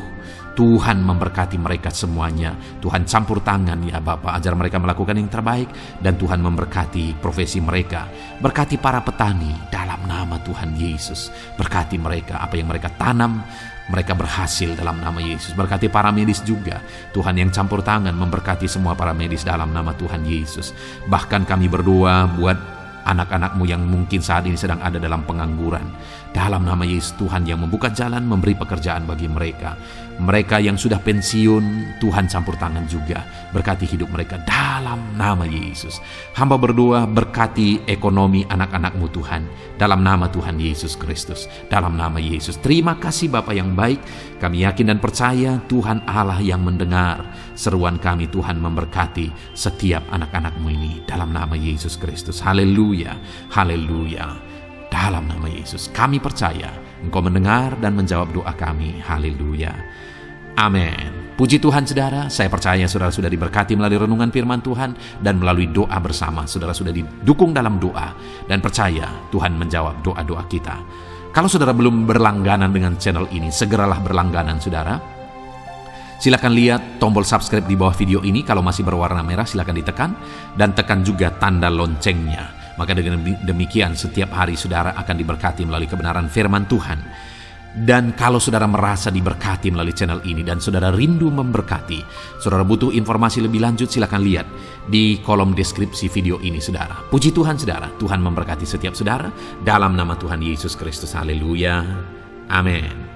Tuhan memberkati mereka semuanya. Tuhan campur tangan ya Bapa, ajar mereka melakukan yang terbaik, dan Tuhan memberkati profesi mereka. Berkati para petani dalam nama Tuhan Yesus. Berkati mereka, apa yang mereka tanam, mereka berhasil dalam nama Yesus. Berkati para medis juga, Tuhan yang campur tangan memberkati semua para medis dalam nama Tuhan Yesus. Bahkan kami berdoa buat anak-anakmu yang mungkin saat ini sedang ada dalam pengangguran. Dalam nama Yesus, Tuhan yang membuka jalan, memberi pekerjaan bagi mereka. Mereka yang sudah pensiun, Tuhan campur tangan juga. Berkati hidup mereka dalam nama Yesus. Hamba berdoa, berkati ekonomi anak-anakmu Tuhan. Dalam nama Tuhan Yesus Kristus. Dalam nama Yesus. Terima kasih Bapa yang baik. Kami yakin dan percaya Tuhan Allah yang mendengar seruan kami. Tuhan memberkati setiap anak-anakmu ini. Dalam nama Yesus Kristus. Haleluya. Haleluya. Dalam nama Yesus kami percaya Engkau mendengar dan menjawab doa kami. Haleluya. Amin. Puji Tuhan saudara, saya percaya saudara sudah diberkati melalui renungan firman Tuhan dan melalui doa bersama. Saudara sudah didukung dalam doa dan percaya Tuhan menjawab doa-doa kita. Kalau saudara belum berlangganan dengan channel ini, segeralah berlangganan saudara. Silakan lihat tombol subscribe di bawah video ini. Kalau masih berwarna merah silakan ditekan, dan tekan juga tanda loncengnya. Maka dengan demikian setiap hari saudara akan diberkati melalui kebenaran firman Tuhan. Dan kalau saudara merasa diberkati melalui channel ini dan saudara rindu memberkati, saudara butuh informasi lebih lanjut, silakan lihat di kolom deskripsi video ini saudara. Puji Tuhan saudara, Tuhan memberkati setiap saudara dalam nama Tuhan Yesus Kristus. Haleluya. Amin.